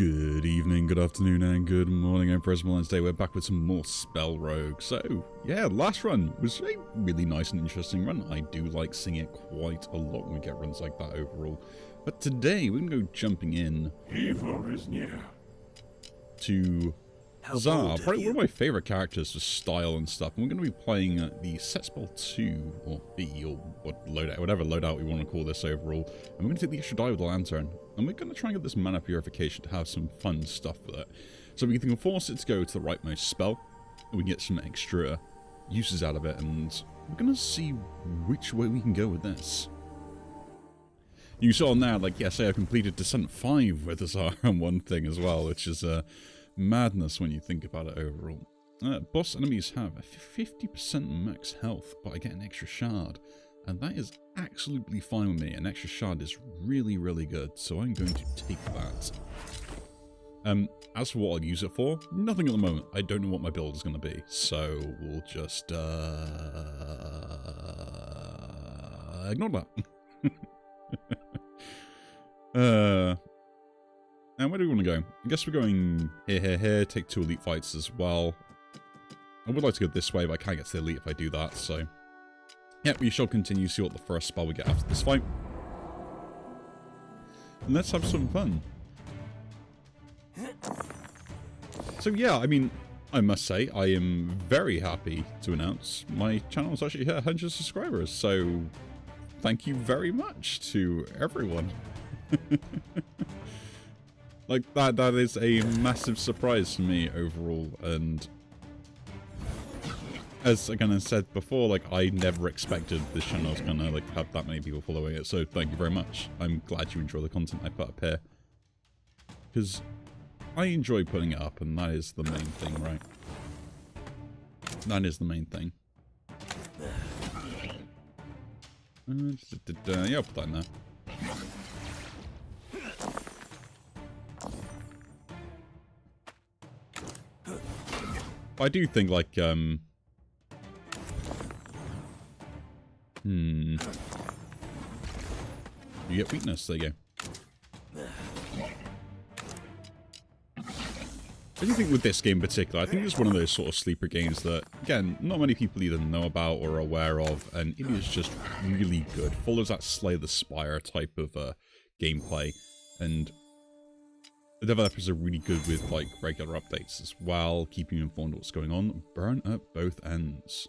Good evening, good afternoon, and good morning. I'm Presmal, and today we're back with some more SpellRogue. So, yeah, last run was a really nice and interesting run. I do like seeing it quite a lot when we get runs like that overall. But today, we're going to go jumping in Evil is near. To Zar, probably one of my favourite characters for style and stuff. And we're going to be playing the set spell 2, or B, or whatever loadout we want to call this overall. And we're going to take the extra die with the lantern. And we're going to try and get this mana purification to have some fun stuff with it. So we can force it to go to the rightmost spell. And we can get some extra uses out of it. And we're going to see which way we can go with this. You saw now, like, yes, I completed Descent 5 with Zar on one thing as well, which is madness when you think about it overall. Boss enemies have a 50% max health, but I get an extra shard. And that is absolutely fine with me. An extra shard is really, really good, so I'm going to take that. As for what I'll use it for, nothing at the moment. I don't know what my build is going to be, so we'll just ignore that. And where do we want to go? I guess we're going here, take 2 elite fights as well. I would like to go this way, but I can't get to the elite if I do that, so... yeah, we shall continue, see what the first spell we get after this fight. And let's have some fun. So yeah, I mean, I must say, I am very happy to announce my channel is actually hit 100 subscribers, so thank you very much to everyone. Like, that is a massive surprise for me overall, and as again I said before, like, I never expected this channel was gonna like have that many people following it, so thank you very much. I'm glad you enjoy the content I put up here, because I enjoy putting it up, and that is the main thing, right? That is the main thing. Yeah, I'll put that in there. I do think, like, you get weakness, there you go. I do think with this game in particular, I think it's one of those sort of sleeper games that, again, not many people either know about or are aware of, and it is just really good. Follows that Slay the Spire type of gameplay, and the developers are really good with, like, regular updates as well, keeping you informed of what's going on. Burn at both ends.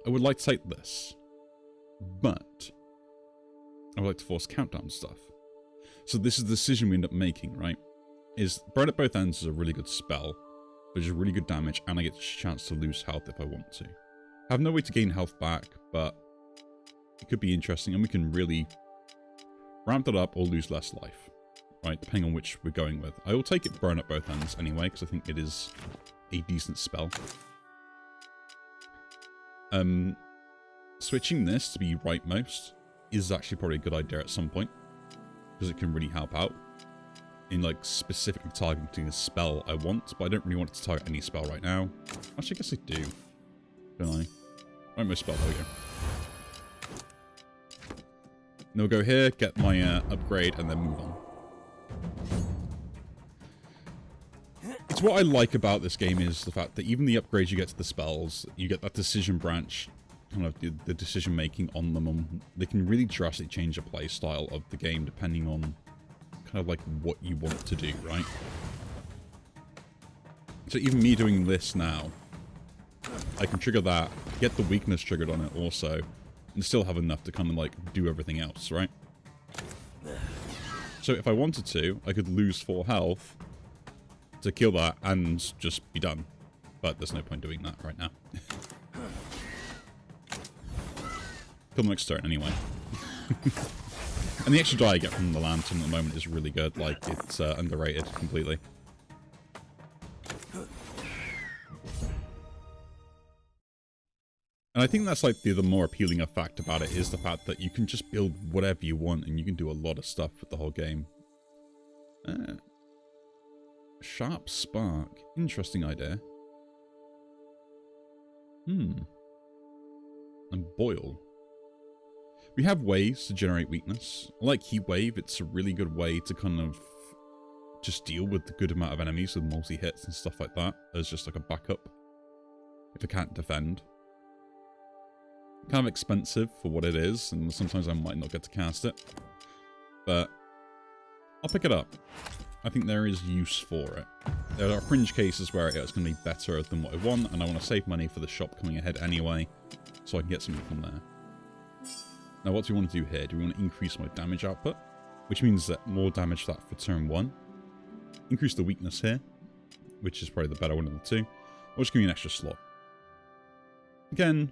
I would like to take this, but I would like to force countdown stuff. So this is the decision we end up making, right? Is Burn at Both Ends is a really good spell, which is really good damage, and I get a chance to lose health if I want to. I have no way to gain health back, but it could be interesting, and we can really ramp it up or lose less life, right? Depending on which we're going with. I will take it Burn at Both Ends anyway, because I think it is a decent spell. Switching this to be rightmost is actually probably a good idea at some point, because it can really help out in, like, specifically targeting a spell I want, but I don't really want it to target any spell right now. Actually, I guess I do, don't I? Rightmost spell, there we go. And we'll go here, get my upgrade, and then move on. It's what I like about this game is the fact that even the upgrades you get to the spells, you get that decision branch, kind of the decision making on them. They can really drastically change the play style of the game depending on kind of like what you want to do, right? So even me doing this now, I can trigger that, get the weakness triggered on it also, and still have enough to kind of like do everything else, right? So if I wanted to, I could lose 4 health to kill that and just be done. But there's no point doing that right now. Kill the next turn anyway. And the extra die I get from the lantern at the moment is really good. Like, it's underrated completely. And I think that's like the more appealing fact about it is the fact that you can just build whatever you want and you can do a lot of stuff with the whole game. Sharp Spark. Interesting idea. And Boil. We have ways to generate weakness. I like Heat Wave. It's a really good way to kind of just deal with the good amount of enemies with multi-hits and stuff like that as just like a backup if I can't defend. Kind of expensive for what it is, and sometimes I might not get to cast it. But I'll pick it up. I think there is use for it. There are fringe cases where it's going to be better than what I want, and I want to save money for the shop coming ahead anyway, so I can get something from there. Now, what do we want to do here? Do we want to increase my damage output? Which means that more damage that for turn 1. Increase the weakness here, which is probably the better one of the two. Or just give me an extra slot. Again,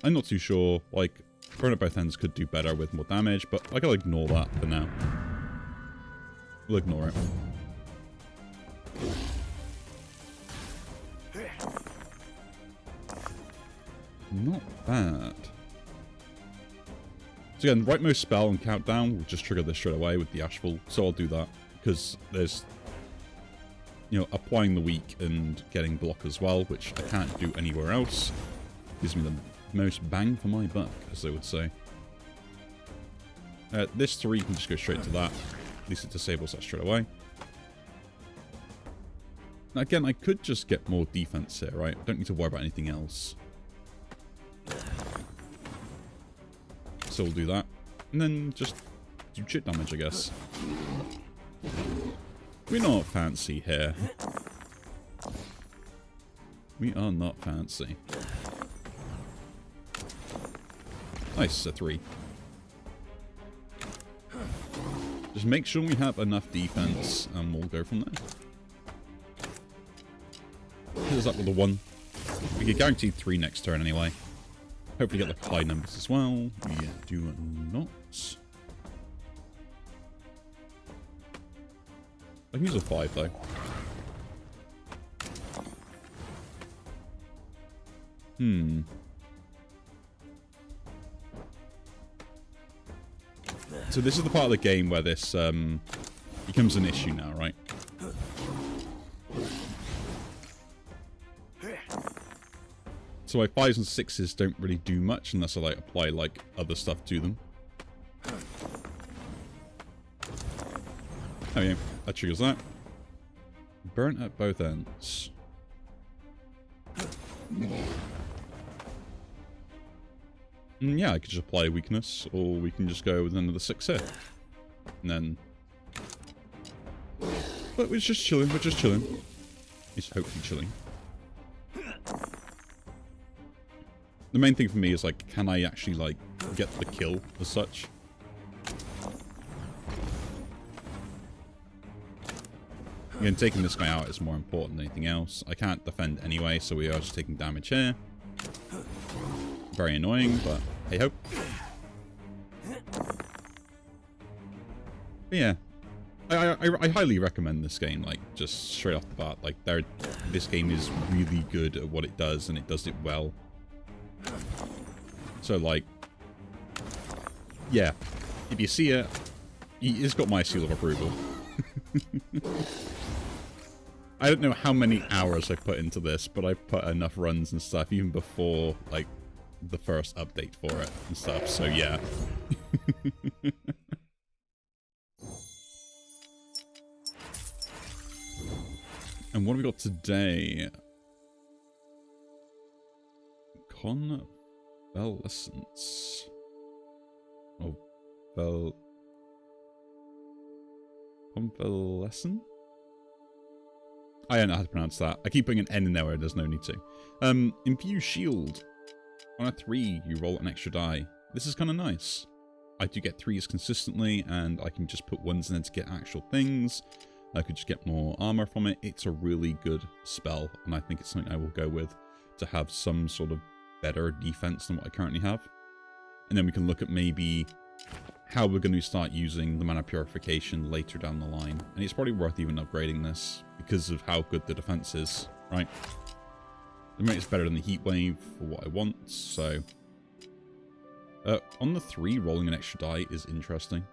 I'm not too sure. Like, throwing at both ends could do better with more damage, but I gotta ignore that for now. We'll ignore it. Not bad. So again, rightmost spell and countdown will just trigger this straight away with the Ashfall, so I'll do that. Because there's, you know, applying the weak and getting block as well, which I can't do anywhere else. Gives me the most bang for my buck, as they would say. This 3 can just go straight to that. At least it disables that straight away. Now again, I could just get more defense here, right? I don't need to worry about anything else. So we'll do that. And then just do chip damage, I guess. We're not fancy here. We are not fancy. Nice, a 3. Just make sure we have enough defense, and we'll go from there. Hit us up with a 1. We get guaranteed 3 next turn anyway. Hopefully get like high numbers as well. We do not. I can use a 5 though. So this is the part of the game where this becomes an issue now, right? So my 5s and 6s don't really do much unless I like apply like other stuff to them. Oh yeah, that triggers that. Burnt at both ends. Yeah, I could just apply weakness, or we can just go with another 6 here. And then... But we're just chilling, we're just chilling. It's hopefully chilling. The main thing for me is, like, can I actually, like, get the kill as such? Again, taking this guy out is more important than anything else. I can't defend anyway, so we are just taking damage here. Very annoying, but hey ho. But yeah, I highly recommend this game. Like, just straight off the bat, like, this game is really good at what it does, and it does it well. So, like, yeah, if you see it, it's got my seal of approval. I don't know how many hours I've put into this, but I've put enough runs and stuff, even before, like, the first update for it and stuff, so yeah. And what have we got today? Convalescence. Oh, Convalescent? I don't know how to pronounce that. I keep putting an N in there where there's no need to. Infuse Shield. On a 3, you roll an extra die. This is kind of nice. I do get 3s consistently, and I can just put 1s in there to get actual things. I could just get more armor from it. It's a really good spell, and I think it's something I will go with to have some sort of better defense than what I currently have. And then we can look at maybe how we're going to start using the mana purification later down the line. And it's probably worth even upgrading this because of how good the defense is, right? I mean, it's better than the heat wave for what I want, so... on the 3, rolling an extra die is interesting.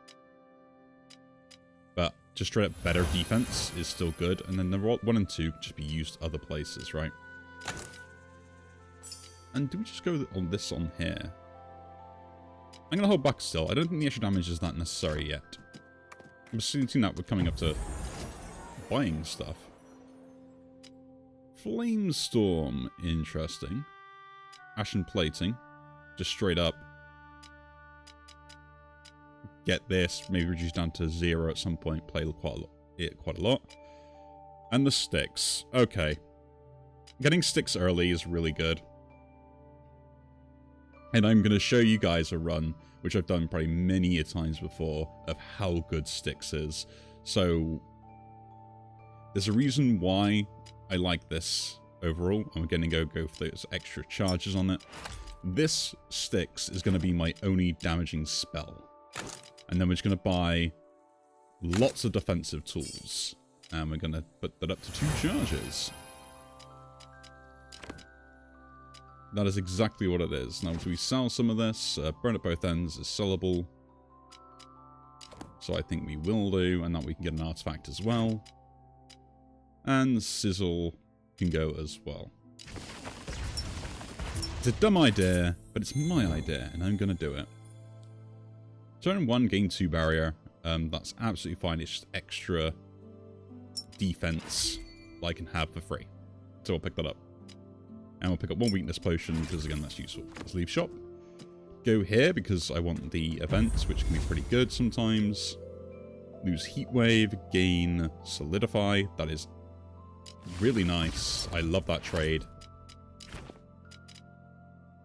But just straight up better defense is still good, and then the 1 and 2 just be used other places, right? And do we just go on this on here? I'm going to hold back still. I don't think the extra damage is that necessary yet. I'm assuming that we're coming up to buying stuff. Flamestorm, interesting. Ashen Plating, just straight up. Get this, maybe reduce down to 0 at some point, play quite a lot. And the Styx. Okay. Getting Styx early is really good. And I'm going to show you guys a run, which I've done probably many a times before, of how good Styx is. So, there's a reason why I like this overall. I'm going to go for those extra charges on it. This Styx is going to be my only damaging spell. And then we're just going to buy lots of defensive tools. And we're going to put that up to 2 charges. That is exactly what it is. Now, if we sell some of this, burn at both ends is sellable. So I think we will do, and that we can get an artifact as well. And Sizzle can go as well. It's a dumb idea, but it's my idea, and I'm going to do it. Turn 1, gain 2 barrier. That's absolutely fine. It's just extra defense that I can have for free. So I'll pick that up. And we'll pick up 1 weakness potion, because again, that's useful. Let's leave shop. Go here, because I want the events, which can be pretty good sometimes. Lose Heat Wave, gain Solidify. That is really nice. I love that trade.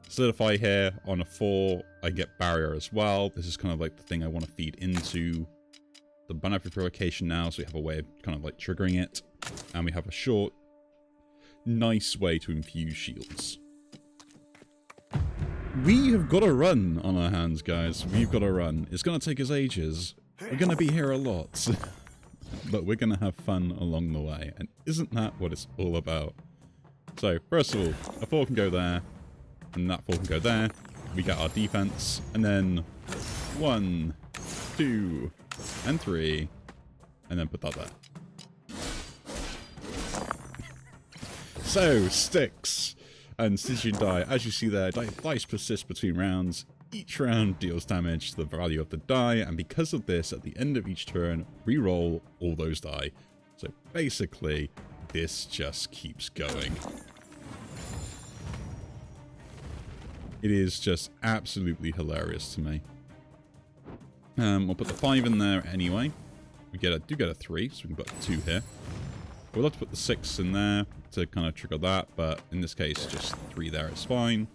Solidify here. On a 4, I get Barrier as well. This is kind of like the thing I want to feed into the Mana Purification now, so we have a way of kind of like triggering it. And we have a short, nice way to infuse shields. We have got a run on our hands, guys. We've got a run. It's going to take us ages. We're going to be here a lot. But we're going to have fun along the way. And isn't that what it's all about? So, first of all, a 4 can go there. And that 4 can go there. We get our defense. And then 1, 2, and 3. And then put that there. So, Styx and Stygian die. As you see there, dice persist between rounds. Each round deals damage to the value of the die, and because of this, at the end of each turn, re-roll all those die. So basically, this just keeps going. It is just absolutely hilarious to me. We'll put the 5 in there anyway. We do get a 3, so we can put a 2 here. We'll have to put the 6 in there to kind of trigger that, but in this case, just 3 there is fine.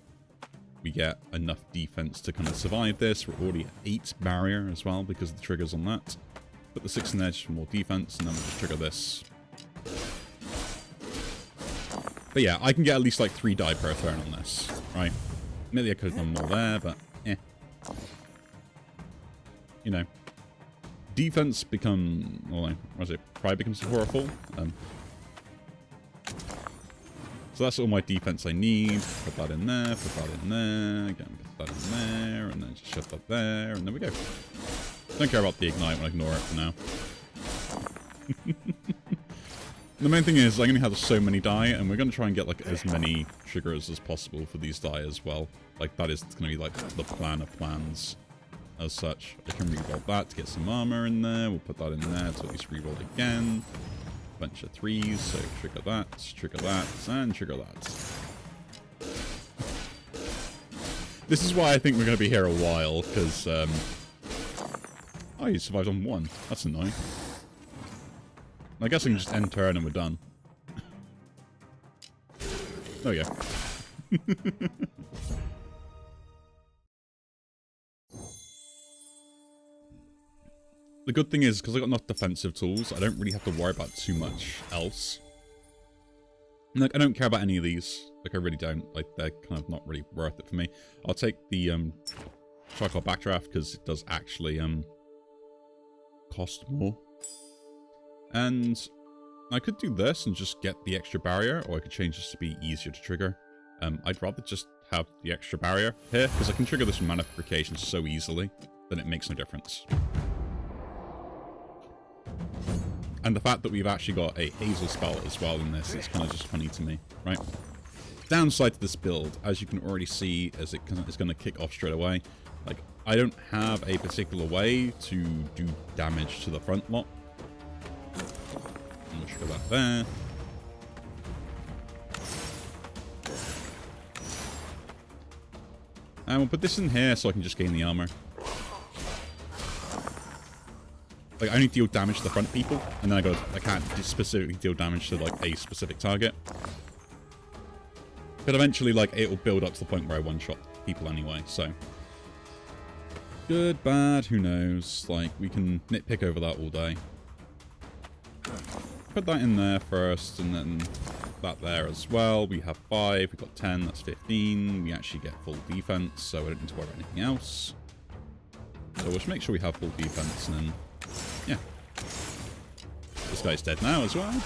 We get enough defense to kind of survive this. We're already at 8 barrier as well because of the triggers on that. Put the 6 in there just for more defense, and then we'll just trigger this. But yeah, I can get at least like 3 die per turn on this, right? Maybe I could have done more there, but eh. You know. Defense pride becomes powerful. So that's all my defense I need. Put that in there, put that in there, again, put that in there, and then just shove that there, and there we go. Don't care about the ignite, we'll ignore it for now. The main thing is, I'm going to have so many die, and we're going to try and get like as many triggers as possible for these die as well. Like, that is going to be like the plan of plans as such. I can reroll that to get some armor in there. We'll put that in there to at least reroll again. Bunch of 3s, so trigger that, and trigger that. This is why I think we're going to be here a while, because, oh, you survived on 1. That's annoying. I guess I can just end turn and we're done. Oh, yeah. The good thing is, because I got enough defensive tools, I don't really have to worry about too much else. Like, I don't care about any of these. Like, I really don't. Like, they're kind of not really worth it for me. I'll take the charcoal backdraft, because it does actually cost more. And I could do this and just get the extra barrier, or I could change this to be easier to trigger. I'd rather just have the extra barrier here, because I can trigger this with Mana Purification so easily that it makes no difference. And the fact that we've actually got a Hazel spell as well in this is kind of just funny to me, right? Downside to this build, as you can already see, as it's going to kick off straight away. Like, I don't have a particular way to do damage to the front lot. I'm going to show that there. And we'll put this in here so I can just gain the armor. Like, I only deal damage to the front people, and then I can't specifically deal damage to, like, a specific target. But eventually, like, it will build up to the point where I one-shot people anyway, so. Good, bad, who knows? Like, we can nitpick over that all day. Put that in there first, and then that there as well. We have 5, we've got 10, that's 15. We actually get full defense, so I don't need to worry about anything else. So we'll just make sure we have full defense, and then, yeah. This guy's dead now as well.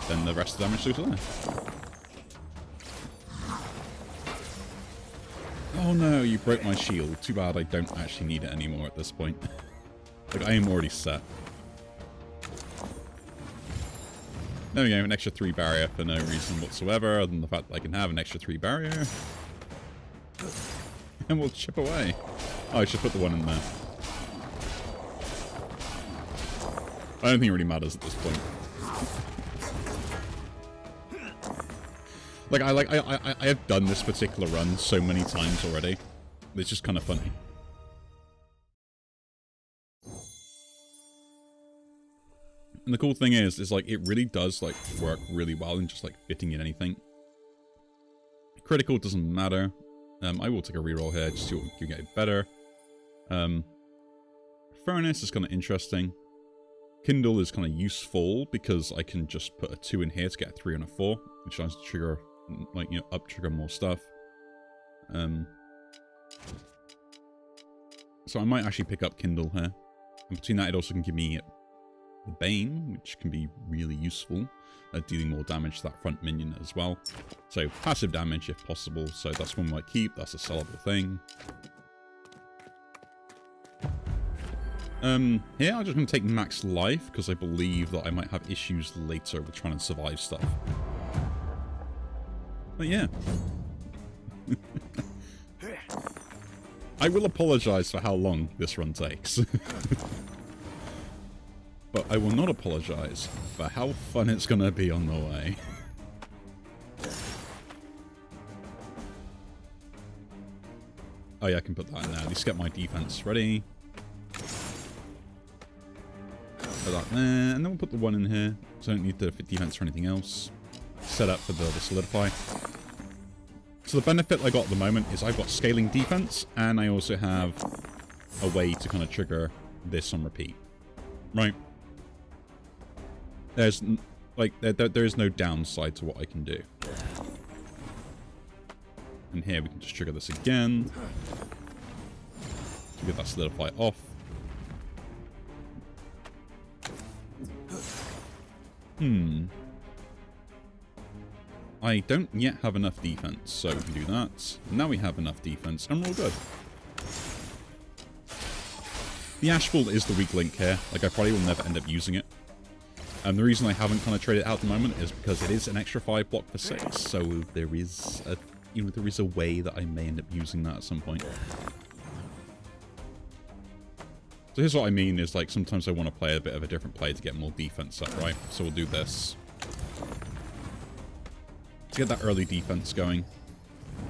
Then the rest of the damage goes there. Oh no, you broke my shield. Too bad I don't actually need it anymore at this point. Like, I am already set. There we go, an extra 3 barrier for no reason whatsoever, other than the fact that I can have an extra 3 barrier. And we'll chip away. Oh, I should put the one in there. I don't think it really matters at this point. Like, I have done this particular run so many times already. It's just kind of funny. And the cool thing is like, it really does, like, work really well in just, like, fitting in anything. Critical doesn't matter. I will take a reroll here, just see what we can get better. Furnace is kind of interesting. Kindle is kind of useful, because I can just put a 2 in here to get a 3 and a 4, which allows to trigger, like, you know, up-trigger more stuff. So I might actually pick up Kindle here. And between that, it also can give me the Bane, which can be really useful at dealing more damage to that front minion as well. So passive damage if possible, so that's one we might keep, that's a sellable thing. Here I'm just going to take max life, because I believe that I might have issues later with trying to survive stuff. But yeah. I will apologize for how long this run takes. But I will not apologize for how fun it's going to be on the way. Oh yeah, I can put that in there. At least get my defense ready. Put that there, and then we'll put the 1 in here. So I don't need the defense or anything else. Set up for the solidify. So the benefit I got at the moment is I've got scaling defense, and I also have a way to kind of trigger this on repeat. Right? There's, like, there is no downside to what I can do. And here we can just trigger this again. To get that solidify off. I don't yet have enough defense, so we can do that. Now we have enough defense, and we're all good. The Ashfall is the weak link here. Like, I probably will never end up using it. And the reason I haven't kind of traded it out at the moment is because it is an extra 5 block for 6, so there is a, you know, there is a way that I may end up using that at some point. So here's what I mean is, like, sometimes I want to play a bit of a different play to get more defense up, right? So we'll do this. To get that early defense going.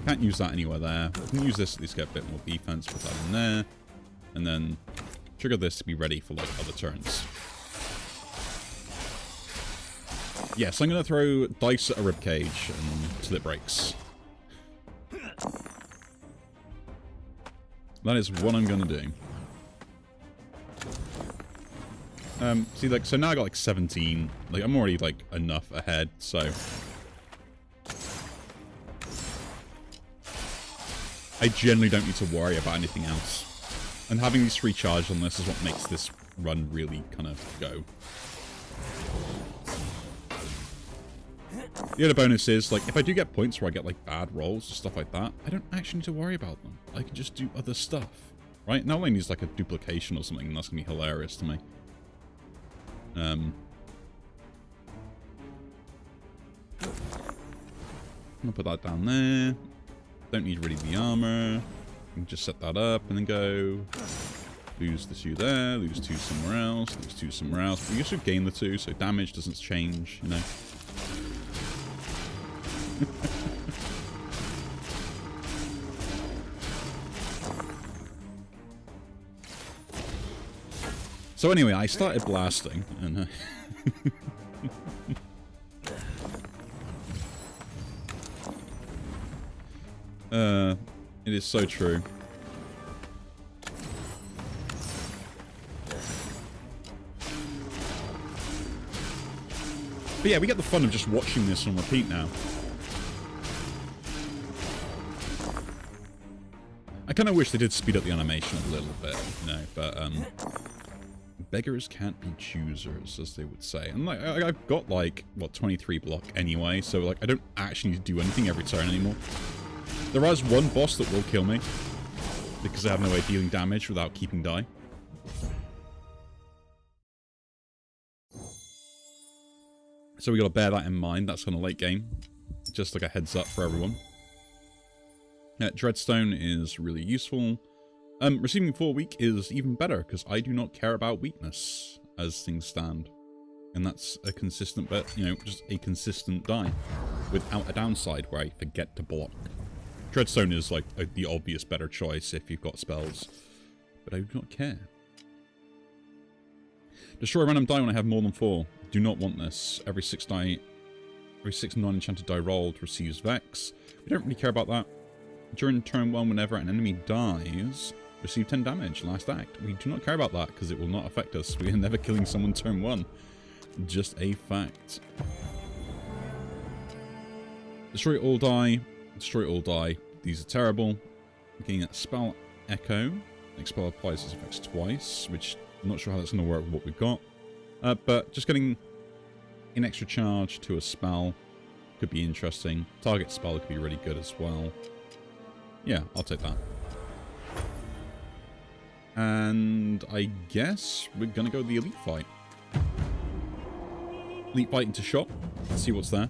Can't use that anywhere there. We can use this to at least get a bit more defense, put that in there. And then trigger this to be ready for, like, other turns. Yes, I'm going to throw dice at a ribcage until it breaks. That is what I'm going to do. See, like, so now I got, like, 17. Like, I'm already, like, enough ahead, so... I generally don't need to worry about anything else. And having these 3 charges on this is what makes this run really kind of go. The other bonus is, like, if I do get points where I get, like, bad rolls or stuff like that, I don't actually need to worry about them. I can just do other stuff, right? Now only needs, like, a duplication or something, and that's going to be hilarious to me. I'm going to put that down there. Don't need really the armor. can just set that up and then go lose the 2 there, lose 2 somewhere else, lose 2 somewhere else. But you also gain the 2, so damage doesn't change, you know. So anyway, I started blasting, and it is so true. But yeah, we get the fun of just watching this on repeat now. I kind of wish they did speed up the animation a little bit, you know, but beggars can't be choosers, as they would say. And like, I've got like, what, 23 block anyway, so like, I don't actually need to do anything every turn anymore. There is one boss that will kill me, because I have no way of dealing damage without keeping die. So we got to bear that in mind. That's kind of late game. Just like a heads up for everyone. Dreadstone is really useful. Receiving 4 weak is even better, because I do not care about weakness as things stand. And that's a consistent, but you know, just a consistent die without a downside where I forget to block. Dreadstone is like the obvious better choice if you've got spells, but I do not care. Destroy a random die when I have more than 4. Do not want this. Every 6 non-enchanted die rolled receives Vex. We don't really care about that. During turn 1, whenever an enemy dies, receive 10 damage, last act. We do not care about that, because it will not affect us. We are never killing someone turn 1. Just a fact. Destroy all die. Destroy all die. These are terrible. Getting a Spell Echo. Expel applies its effects twice, which I'm not sure how that's going to work with what we've got. But just getting an extra charge to a spell could be interesting. Target spell could be really good as well. Yeah, I'll take that. And I guess we're going to go the Elite Fight. Elite Fight into shop. Let's see what's there.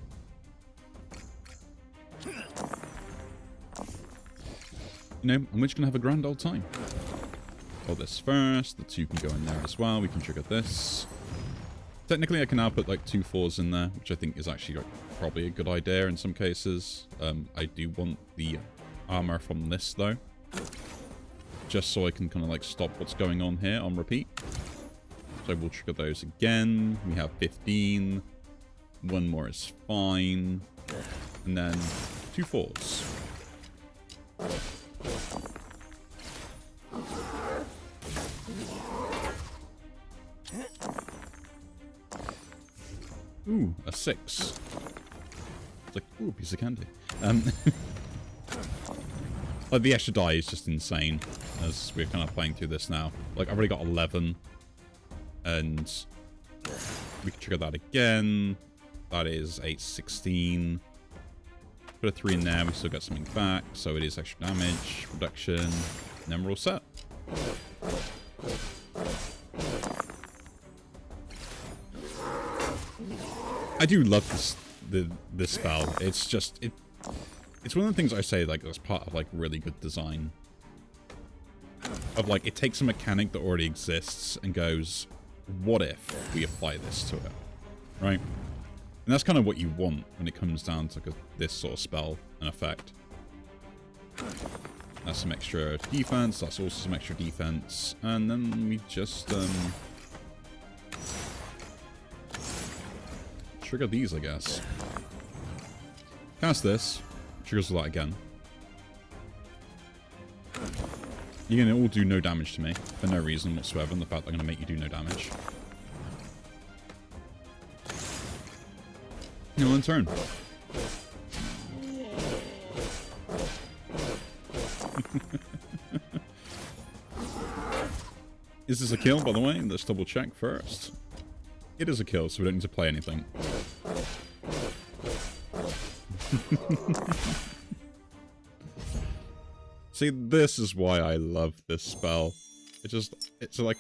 You know, and we're just going to have a grand old time. Roll this first. The 2 can go in there as well. We can trigger this. Technically, I can now put like 2 4s in there, which I think is actually like, probably a good idea in some cases. I do want the armor from this though, just so I can kind of like stop what's going on here on repeat. So we'll trigger those again. We have 15. 1 more is fine. And then 2 4s. Ooh, a 6. It's like, ooh, a piece of candy. Like, the extra die is just insane as we're kind of playing through this now. Like, I've already got 11. And we can trigger that again. That is 8, 16. Put a 3 in there, we still got something back. So it is extra damage, reduction, and then we're all set. I do love this spell. It's just it's one of the things I say like as part of like really good design. Of like, it takes a mechanic that already exists and goes, what if we apply this to it, right? And that's kind of what you want when it comes down to this sort of spell and effect. That's some extra defense. That's also some extra defense, and then we just trigger these, I guess. Cast this. Triggers that again. You're going to all do no damage to me for no reason whatsoever, and the fact that I'm going to make you do no damage. You'll end turn. Is this a kill, by the way? Let's double check first. It is a kill, so we don't need to play anything. See, this is why I love this spell. It's like,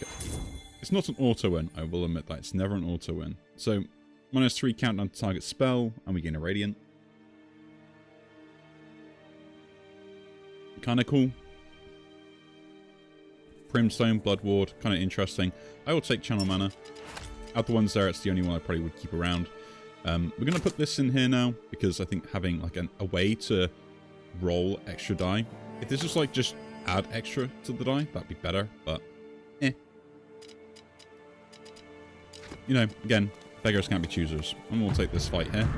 it's not an auto-win, I will admit that. It's never an auto-win. So, -3 countdown to target spell, and we gain a Radiant. Kinda cool. Brimstone, Blood Ward, kind of interesting. I will take Channel Mana. Out the ones there, it's the only one I probably would keep around. We're going to put this in here now, because I think having like a way to roll extra die. If this was like just add extra to the die, that'd be better, but eh. You know, again, beggars can't be choosers. And we'll take this fight here.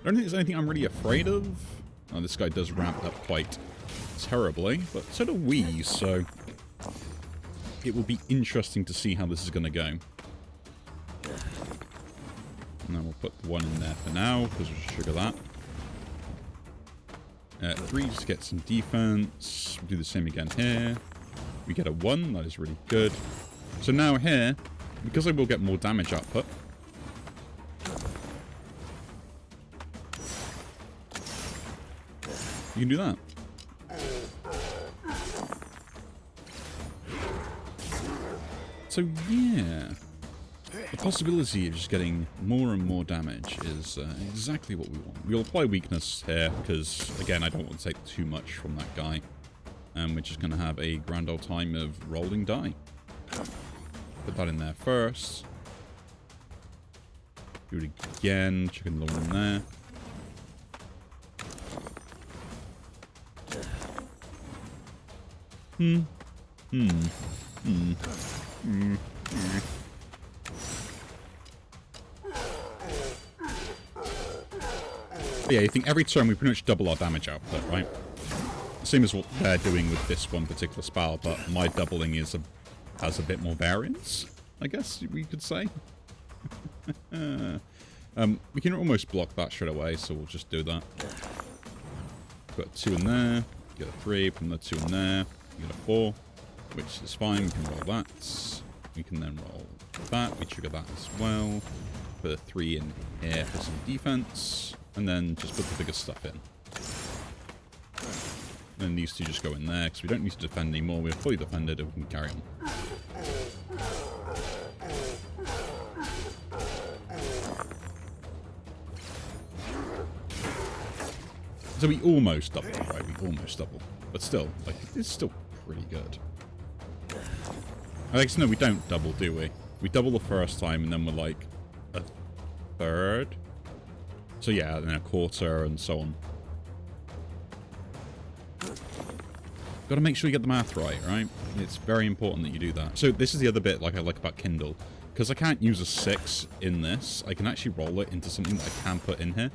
I don't think there's anything I'm really afraid of. Oh, this guy does ramp up quite terribly, but so do we, so it will be interesting to see how this is going to go. And then we'll put the one in there for now, because we'll just trigger that. 3 just get some defense. We'll do the same again here. We get a 1, that is really good. So now here, because I will get more damage output, you can do that. So yeah, the possibility of just getting more and more damage is exactly what we want. We'll apply weakness here because, again, I don't want to take too much from that guy. And we're just going to have a grand old time of rolling die. Put that in there first. Do it again, chuck another one in there. But yeah, you think every turn we pretty much double our damage output, right? Same as what they're doing with this one particular spell, but my doubling is has a bit more variance, I guess we could say. We can almost block that straight away, so we'll just do that. Put 2 in there, get a 3, put another 2 in there, get a 4, which is fine. We can roll that. We can then roll that. We trigger that as well. Put a 3 in here for some defense, and then just put the biggest stuff in. And then these 2 just go in there, because we don't need to defend anymore. We're fully defended, and we can carry on. So we almost double, right? We almost double. But still, like, it's still pretty good. I guess, no, we don't double, do we? We double the first time, and then we're like a third. So yeah, then a quarter, and so on. Got to make sure you get the math right, right? It's very important that you do that. So this is the other bit like I like about Kindle. Because I can't use a 6 in this, I can actually roll it into something that I can put in here.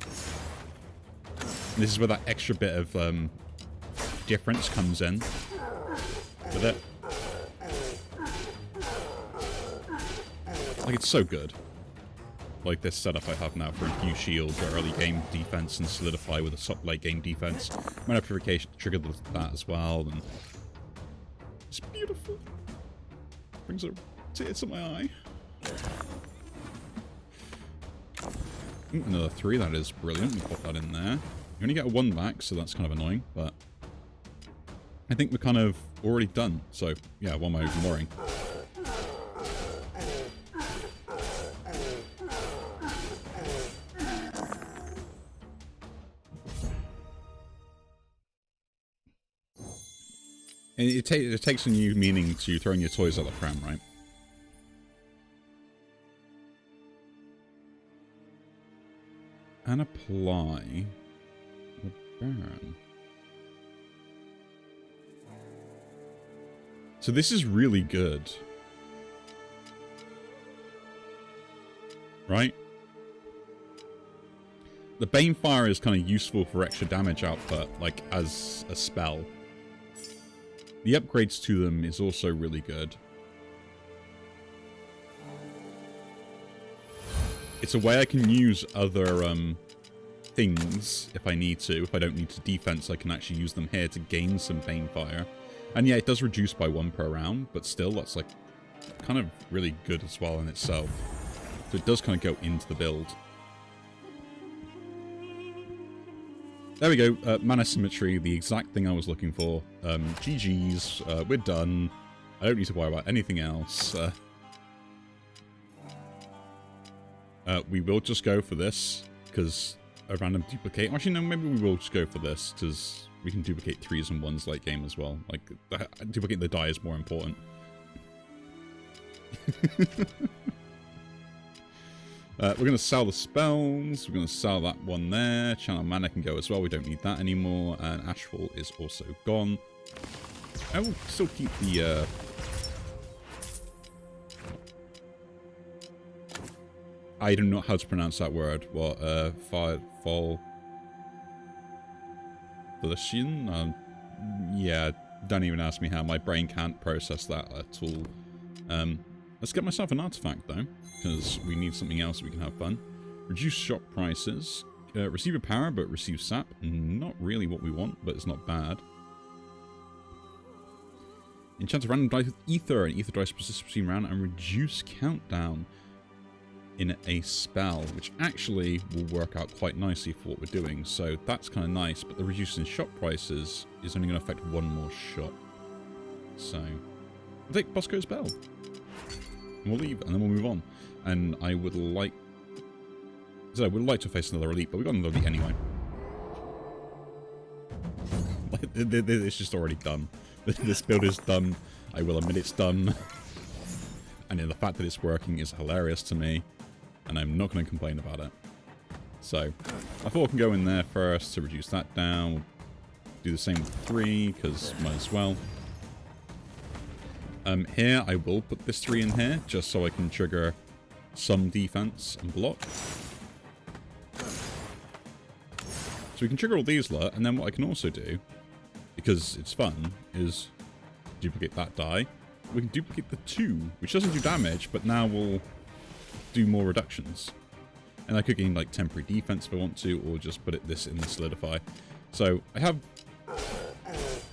And this is where that extra bit of difference comes in with it. Like, it's so good. Like this setup I have now for Infuse Shield for early game defense and Solidify with a late game defense. Mana Purification triggered that as well, and it's beautiful. Brings a tear to my eye. Another 3, that is brilliant. We put that in there. You only get a 1 back, so that's kind of annoying, but I think we're kind of already done. So yeah, why am I ignoring? And it takes a new meaning to throwing your toys at the pram, right? And apply the burn. So this is really good. Right? The Banefire is kind of useful for extra damage output, like as a spell. The upgrades to them is also really good. It's a way I can use other things if I need to. If I don't need to defense, I can actually use them here to gain some Banefire. And yeah, it does reduce by 1 per round, but still, that's like kind of really good as well in itself. So it does kind of go into the build. There we go, mana symmetry, the exact thing I was looking for. GG's, we're done. I don't need to worry about anything else. We will just go for this, because a random duplicate. Actually, no, maybe we will just go for this, because we can duplicate 3s and 1s late game as well. Like, duplicating the die is more important. We're going to sell the spells. We're going to sell that one there. Channel Mana can go as well. We don't need that anymore. And Ashfall is also gone. I will still keep the... I don't know how to pronounce that word. What? Fall... Felician? Yeah, don't even ask me how. My brain can't process that at all. Let's get myself an artifact, though, because we need something else so we can have fun. Reduce shop prices. Receive a power, but receive sap. Not really what we want, but it's not bad. Enchant a random dice with ether. An ether dice persists between round and reduce countdown in a spell, which actually will work out quite nicely for what we're doing. So that's kind of nice, but the reducing shop prices is only going to affect one more shop. So we'll take Bosco's Bell. And we'll leave, and then we'll move on. And I would like... So I would like to face another elite, but we've got another elite anyway. It's just already done. This build is done. I will admit it's done. And the fact that it's working is hilarious to me. And I'm not going to complain about it. So, I thought I can go in there first to reduce that down. We'll do the same with 3, because might as well. Here, I will put this 3 in here, just so I can trigger some defense and block. So we can trigger all these lot, and then what I can also do, because it's fun, is duplicate that die. We can duplicate the 2, which doesn't do damage, but now we'll do more reductions. And I could gain like temporary defense if I want to, or just put this in the solidify. So I have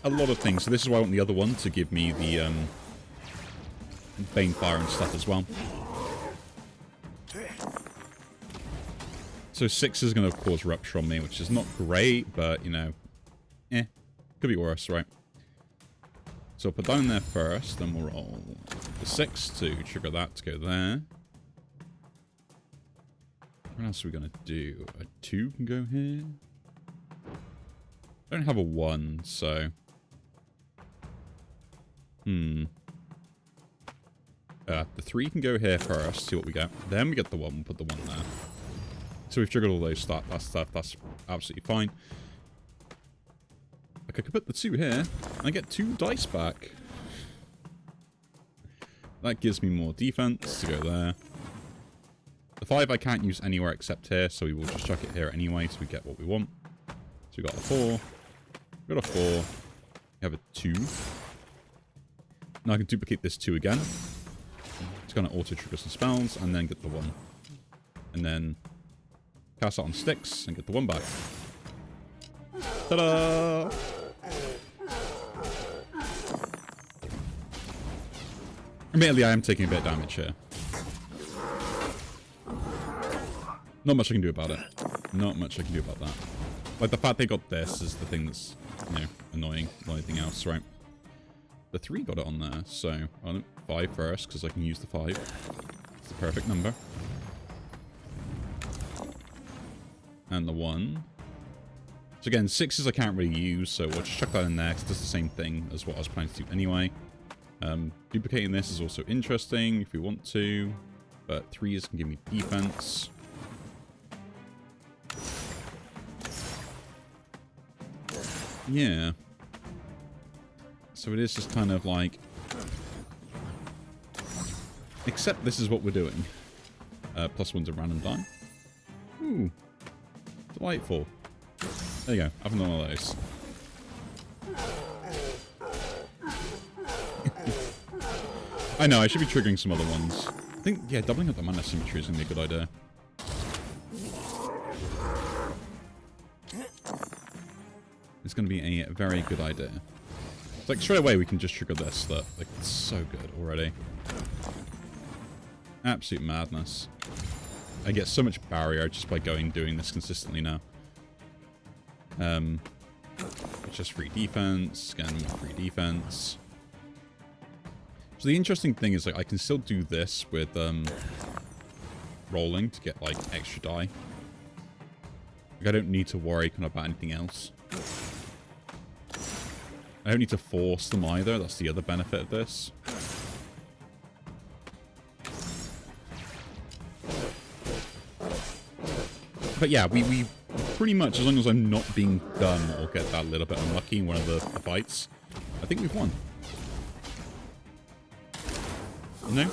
a lot of things. So this is why I want the other one to give me the Banefire and stuff as well. So 6 is going to cause Rupture on me, which is not great, but, you know, could be worse, right? So I'll put that in there first, then we'll roll the 6 to trigger that to go there. What else are we going to do? A 2 can go here. I don't have a 1, so... the 3 can go here first, see what we get. Then we get the 1, we'll put the 1 there. So we've triggered all those stuff, that's absolutely fine. Like I could put the 2 here, and I get 2 dice back. That gives me more defense to go there. The 5 I can't use anywhere except here, so we will just chuck it here anyway, so we get what we want. So we got a 4, we got a 4, we have a 2. Now I can duplicate this 2 again. It's going to auto-trigger some spells, and then get the 1. And then cast that on Styx, and get the 1 back. Ta-da! Admittedly, I am taking a bit of damage here. Not much I can do about it. Not much I can do about that. Like, the fact they got this is the thing that's, you know, annoying than anything else, right? The 3 got it on there, so I'll 5 first, because I can use the 5. It's the perfect number. And the 1. So again, 6s I can't really use, so we'll just chuck that in there, because it does the same thing as what I was planning to do anyway. Duplicating this is also interesting, if we want to, but 3s can give me defense. Yeah. So it is just kind of like... Except this is what we're doing. +1 to random die. Ooh. Delightful. There you go. Have another one of those. I know, I should be triggering some other ones. I think, yeah, doubling up the mana symmetry is going to be a good idea. It's going to be a very good idea. It's like, straight away we can just trigger this. Like, it's so good already. Absolute madness. I get so much barrier just by doing this consistently now. It's just free defense, again, more free defense. So the interesting thing is, like, I can still do this with rolling to get like extra die. Like, I don't need to worry kind of about anything else. I don't need to force them either. That's the other benefit of this. But yeah, we pretty much, as long as I'm not being done or get that little bit unlucky in one of the fights, I think we've won. No?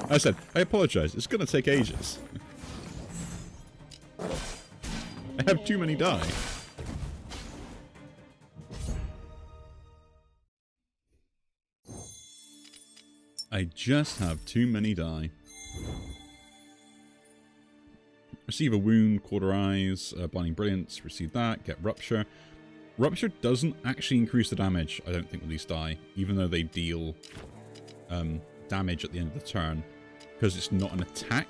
I said, I apologize. It's going to take ages. I have too many die. I just have too many die. Receive a wound, cauterize, blinding brilliance, receive that, get rupture. Rupture doesn't actually increase the damage, I don't think, with these die, even though they deal damage at the end of the turn, because it's not an attack,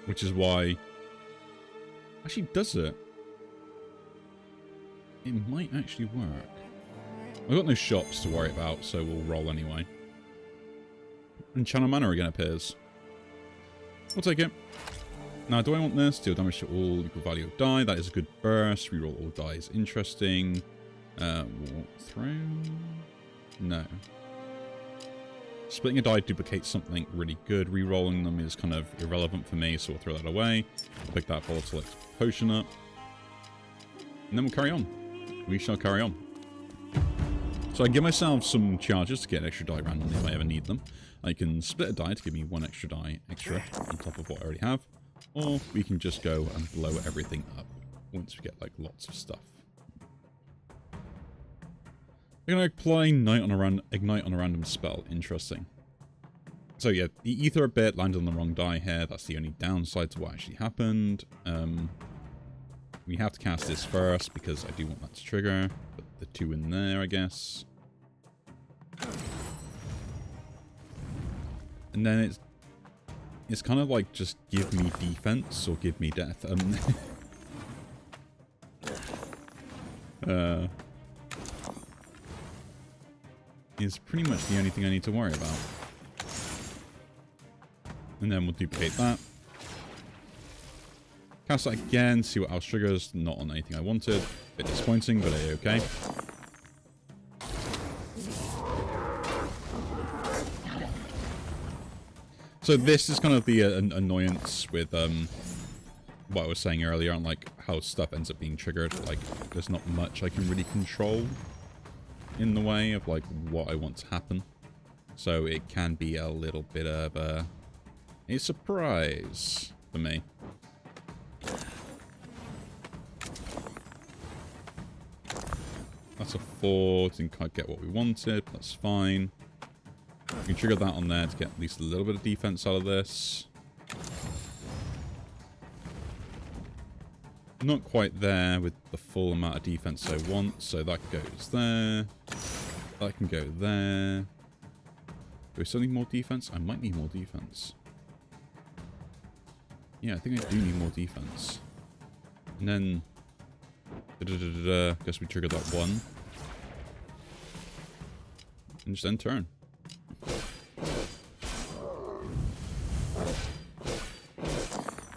which is why... Actually, does it? It might actually work. I've got no shops to worry about, so we'll roll anyway. And Channel Mana again appears. We'll take it. Now, do I want this? Deal damage to all equal value of die. That is a good burst. Reroll all die is interesting. Walk through? No. Splitting a die duplicates something really good. Rerolling them is kind of irrelevant for me, so we'll throw that away. I'll pick that volatile potion up. And then we'll carry on. We shall carry on. So I give myself some charges to get an extra die randomly if I ever need them. I can split a die to give me one extra die extra on top of what I already have. Or we can just go and blow everything up once we get like lots of stuff. We're going to apply Ignite on a random spell. Interesting. So yeah, the Ether a bit landed on the wrong die here. That's the only downside to what actually happened. We have to cast this first because I do want that to trigger. Put the 2 in there, I guess. And then it's kind of like just give me defense or give me death. Is pretty much the only thing I need to worry about. And then we'll duplicate that. Cast that again, see what else triggers. Not on anything I wanted. Bit disappointing, but okay. So this is kind of the annoyance with what I was saying earlier on, like how stuff ends up being triggered. Like there's not much I can really control in the way of like what I want to happen. So it can be a little bit of a surprise for me. That's a 4. Didn't quite get what we wanted. That's fine. We can trigger that on there to get at least a little bit of defense out of this. Not quite there with the full amount of defense I want, so that goes there. That can go there. Do we still need more defense? I might need more defense. Yeah, I think I do need more defense. And then... guess we trigger that 1. And just end turn.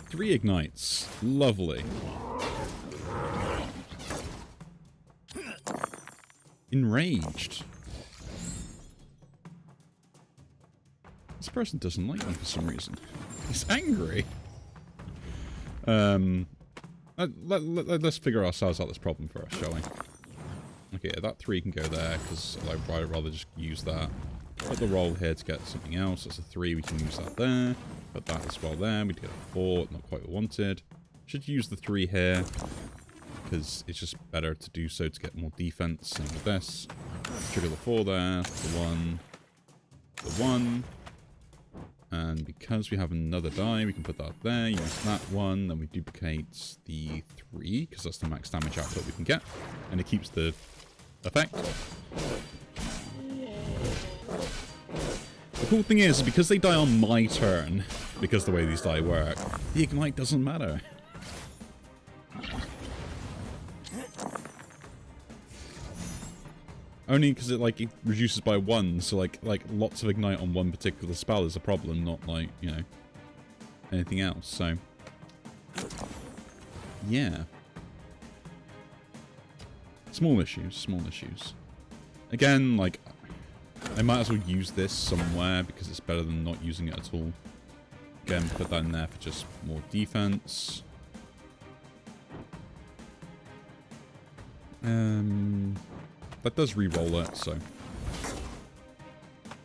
Three ignites. Lovely. Enraged. This person doesn't like me for some reason. He's angry. Let's figure ourselves out this problem first, shall we? Okay, that 3 can go there, because I'd rather just use that. Put the roll here to get something else. That's a 3, we can use that there. Put that as well there. We get a 4, not quite what we wanted. Should use the 3 here, because it's just better to do so to get more defense. And with this, trigger the 4 there, the 1, the 1. And because we have another die, we can put that there, use that 1, then we duplicate the 3, because that's the max damage output we can get. And it keeps the effect. The cool thing is, because they die on my turn, because the way these die work, the ignite doesn't matter. Only because it reduces by 1, so like lots of ignite on one particular spell is a problem, not like, you know, anything else. So yeah. Small issues, small issues. Again, like, I might as well use this somewhere because it's better than not using it at all. Again, put that in there for just more defense. That does re-roll it, so I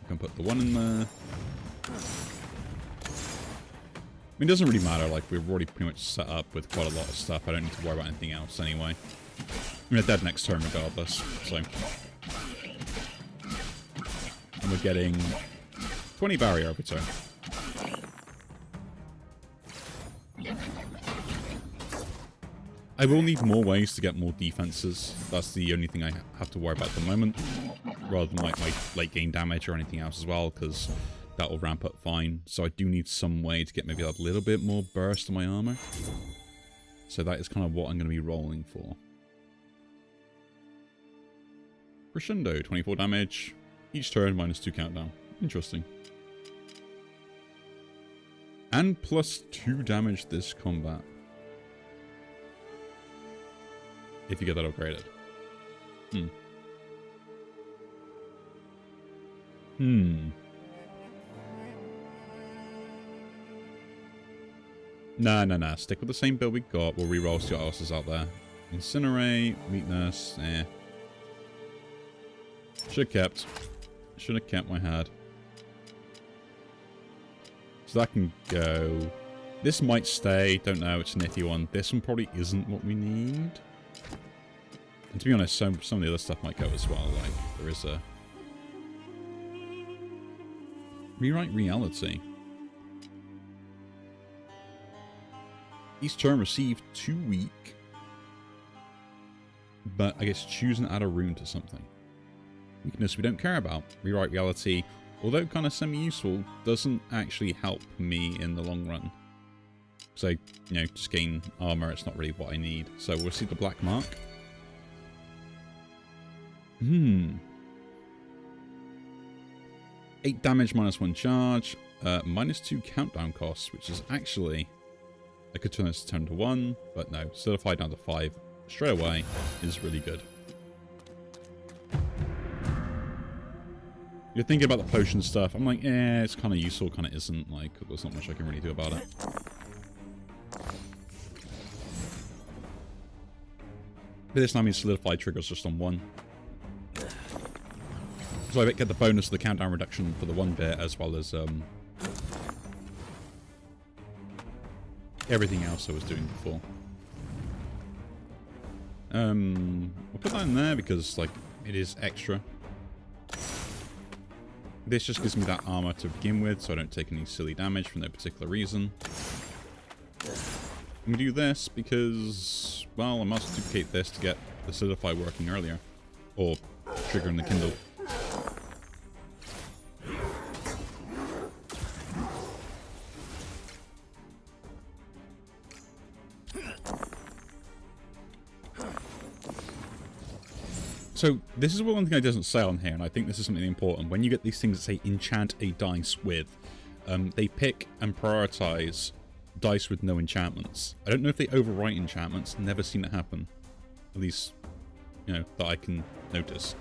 can put the 1 in there. I mean, it doesn't really matter, like, we're already pretty much set up with quite a lot of stuff. I don't need to worry about anything else anyway. I mean, they're dead next turn regardless, so. And we're getting 20 barrier every turn. I will need more ways to get more defenses. That's the only thing I have to worry about at the moment. Rather than like my late game damage or anything else as well, because that will ramp up fine. So I do need some way to get maybe a little bit more burst on my armor. So that is kind of what I'm going to be rolling for. Crescendo, 24 damage. Each turn, -2 countdown. Interesting. And +2 damage this combat. If you get that upgraded. Nah. Stick with the same build we got. We'll reroll, see what else is out there. Incinerate, weakness, Should have kept my head. So that can go. This might stay. Don't know. It's a nifty one. This one probably isn't what we need. And to be honest, some of the other stuff might go as well. Like, there is a... Rewrite reality. Each turn received 2 weak. But I guess choose and add a rune to something. Weakness we don't care about. Rewrite reality, although kind of semi-useful, doesn't actually help me in the long run. So, you know, just gain armor, it's not really what I need. So we'll see the black mark. 8 damage, -1 charge, -2 countdown costs, which is actually... I could turn this to 1, but no. Certified down to 5 straight away is really good. You're thinking about the potion stuff. I'm like, it's kind of useful, kind of isn't. Like, there's not much I can really do about it. But this time means solidified triggers just on 1. So I get the bonus of the countdown reduction for the 1 bit, as well as everything else I was doing before. I'll put that in there because, like, it is extra. This just gives me that armor to begin with, so I don't take any silly damage for no particular reason. I'm gonna do this because, well, I must duplicate this to get the Solidify working earlier. Or triggering the Kindle. So, this is one thing I doesn't say on here, and I think this is something important. When you get these things that say enchant a dice with, they pick and prioritize dice with no enchantments. I don't know if they overwrite enchantments, never seen it happen. At least, you know, that I can notice.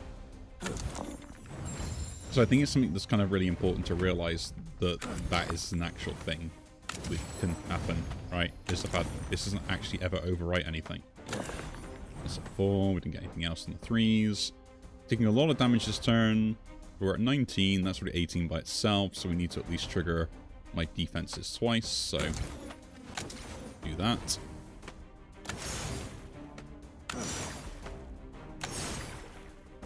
So I think it's something that's kind of really important to realize that that is an actual thing that can happen, right? Is the fact that this doesn't actually ever overwrite anything. That's at 4, we didn't get anything else in the 3s. Taking a lot of damage this turn. We're at 19, that's already 18 by itself, so we need to at least trigger my defenses twice, so do that.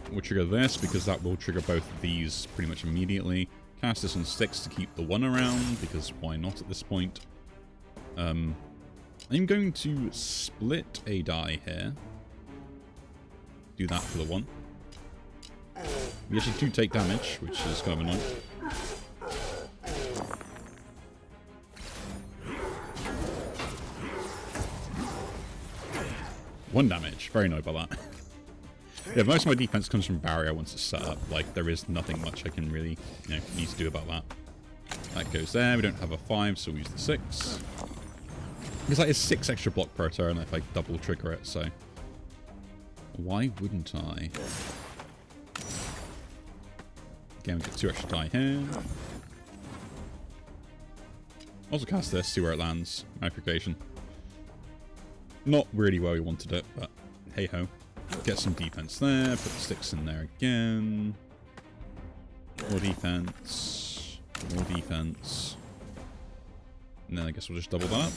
We'll trigger this because that will trigger both of these pretty much immediately. Cast this on Styx to keep the 1 around, because why not at this point? I'm going to split a die here. Do that for the 1. We actually do take damage, which is kind of annoying. One damage. Very annoyed by that. Yeah, most of my defense comes from barrier once it's set up. Like, there is nothing much I can really, you know, need to do about that. That goes there. We don't have a 5, so we use the 6. Because that is 6 extra block per turn if I double trigger it, so... Why wouldn't I? Again, we get 2 extra die here. Also cast this, see where it lands. Magnification. Not really where we wanted it, but hey ho. Get some defense there, put the Styx in there again. More defense. More defense. And then I guess we'll just double that up.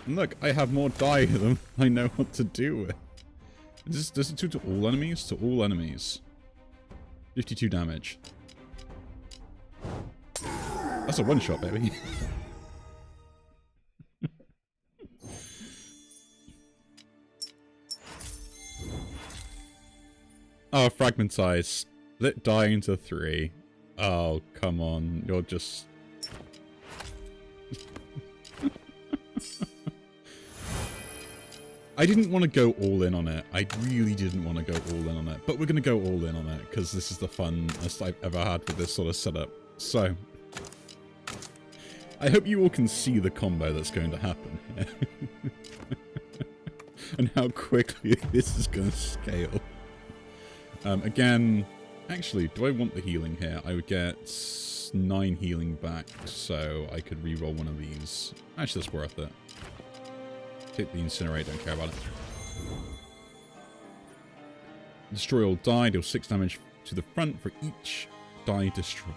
And look, I have more die than I know what to do with. Does it do to all enemies? To all enemies. 52 damage. That's a one-shot, baby. Oh, fragmentize. Split die into 3. Oh, come on. You're just... I didn't want to go all in on it. I really didn't want to go all in on it. But we're going to go all in on it, because this is the funnest I've ever had with this sort of setup. So, I hope you all can see the combo that's going to happen here. And how quickly this is going to scale. Again, actually, do I want the healing here? I would get 9 healing back, so I could reroll one of these. Actually, that's worth it. Take the incinerate, don't care about it. Destroy all die, deal 6 damage to the front for each die destroyed.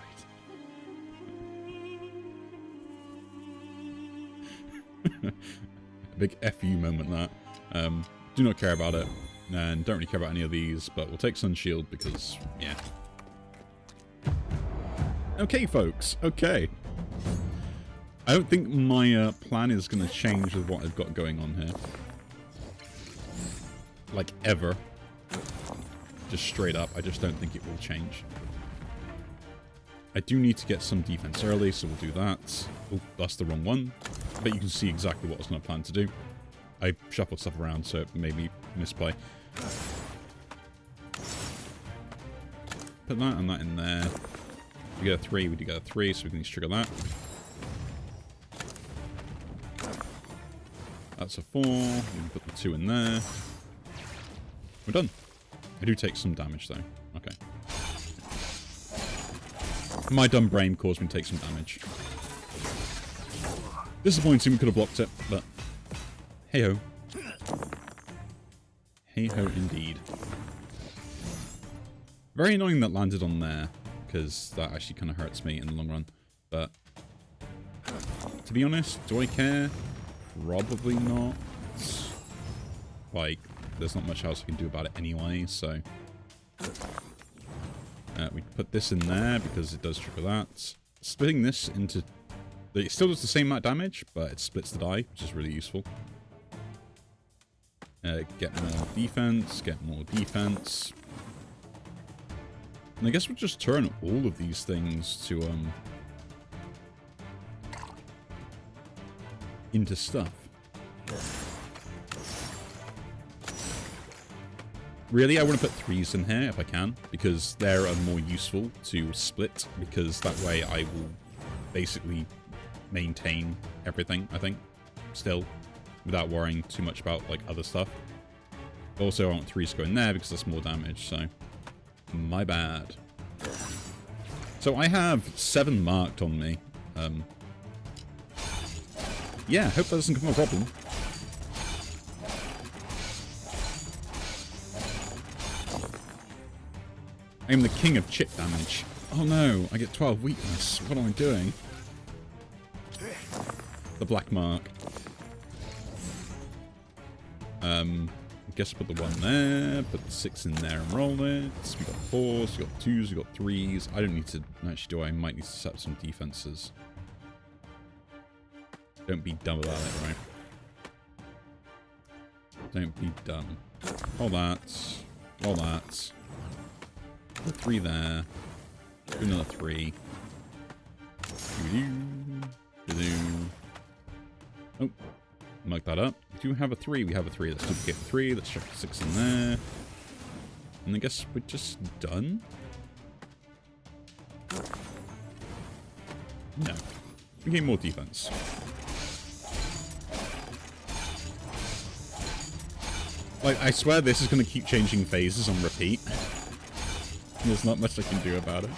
A big FU moment, that. Do not care about it. And don't really care about any of these, but we'll take Sun Shield because, yeah. Okay, folks. Okay. I don't think my plan is going to change with what I've got going on here. Like, ever. Just straight up. I just don't think it will change. I do need to get some defense early, so we'll do that. Oh, that's the wrong one. But you can see exactly what I was going to plan to do. I shuffled stuff around, so it made me misplay. Put that and that in there. We get a 3, we do get a 3, so we can just trigger that. That's a 4. We can put the 2 in there. We're done. I do take some damage, though. Okay. My dumb brain caused me to take some damage. Disappointing, we could have blocked it, but hey-ho. Hey-ho indeed. Very annoying that landed on there, because that actually kind of hurts me in the long run. But, to be honest, do I care? Probably not. Like, there's not much else I can do about it anyway, so... we put this in there, because it does trigger that. Splitting this into... It still does the same amount of damage, but it splits the die, which is really useful. Get more defense, get more defense. And I guess we'll just turn all of these things to, into stuff. Really, I want to put 3s in here if I can, because they're more useful to split, because that way I will basically maintain everything, I think, still, without worrying too much about, like, other stuff. Also, I want 3s to go in there, because that's more damage, so... My bad. So I have 7 marked on me. Yeah, hope that doesn't become a problem. I am the king of chip damage. Oh no, I get 12 weakness. What am I doing? The black mark. I guess put the 1 there, put the 6 in there and roll it. We got 4s, we got 2s, we got 3s. I don't need to, actually do I might need to set up some defenses. Don't be dumb about it, right? Don't be dumb. Roll that. Roll that. Put 3 there. Do another 3. Oh. Mark that up. We do have a 3. We have a 3. Let's duplicate the 3. Let's chuck the 6 in there. And I guess we're just done? No. We gain more defense. Like, I swear this is going to keep changing phases on repeat. There's not much I can do about it.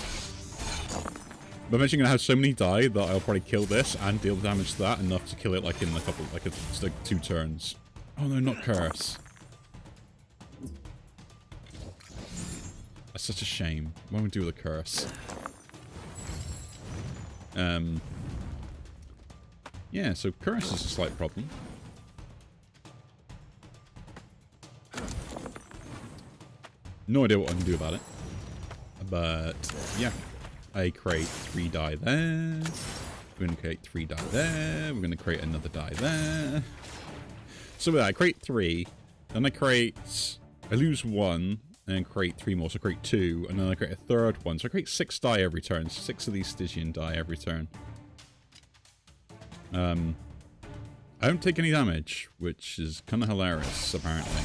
But eventually I'm going to have so many die that I'll probably kill this and deal damage to that enough to kill it like in a couple, just like 2 turns. Oh no, not curse. That's such a shame. What do we do with a curse? Yeah, so curse is a slight problem. No idea what I can do about it. But, yeah. I create 3 die there. We're going to create 3 die there. We're going to create another die there. So yeah, I create 3. Then I lose 1. And create 3 more. So I create 2. And then I create a third one. So I create 6 die every turn. 6 of these Stygian die every turn. I don't take any damage, which is kind of hilarious, apparently.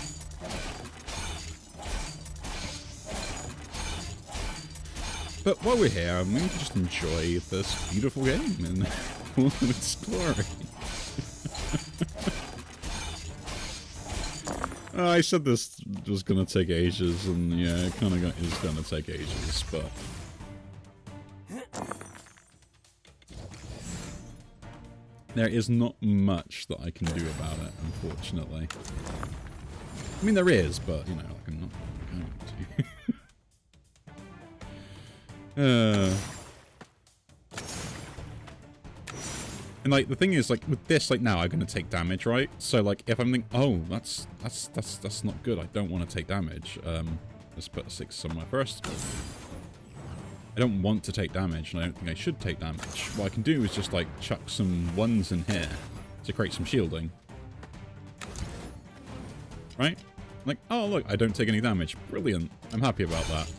But while we're here, I'm going to just enjoy this beautiful game and all of its glory. I said this was going to take ages, and yeah, it kind of is going to take ages, but... there is not much that I can do about it, unfortunately. I mean, there is, but, you know, like, I'm not going to. And like the thing is, like with this, like now I'm gonna take damage, right? So like if I'm thinking, oh, that's not good. I don't want to take damage. Let's put a 6 somewhere first. I don't want to take damage, and I don't think I should take damage. What I can do is just like chuck some 1s in here to create some shielding, right? Like, oh look, I don't take any damage. Brilliant. I'm happy about that.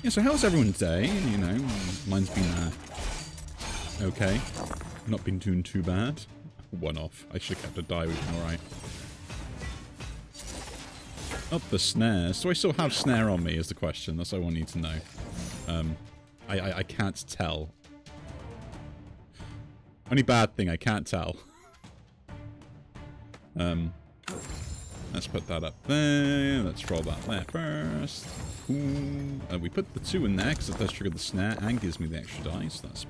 Yeah, so how's everyone's day? You know, mine's been okay. Not been doing too bad. 1 off. I should have kept a die, we've been alright. Up the snares. Do I still have snare on me is the question. That's all I need to know. I can't tell. Only bad thing, I can't tell. Let's put that up there. Let's roll that there first. We put the 2 in there because it does trigger the snare and gives me the extra dice. That's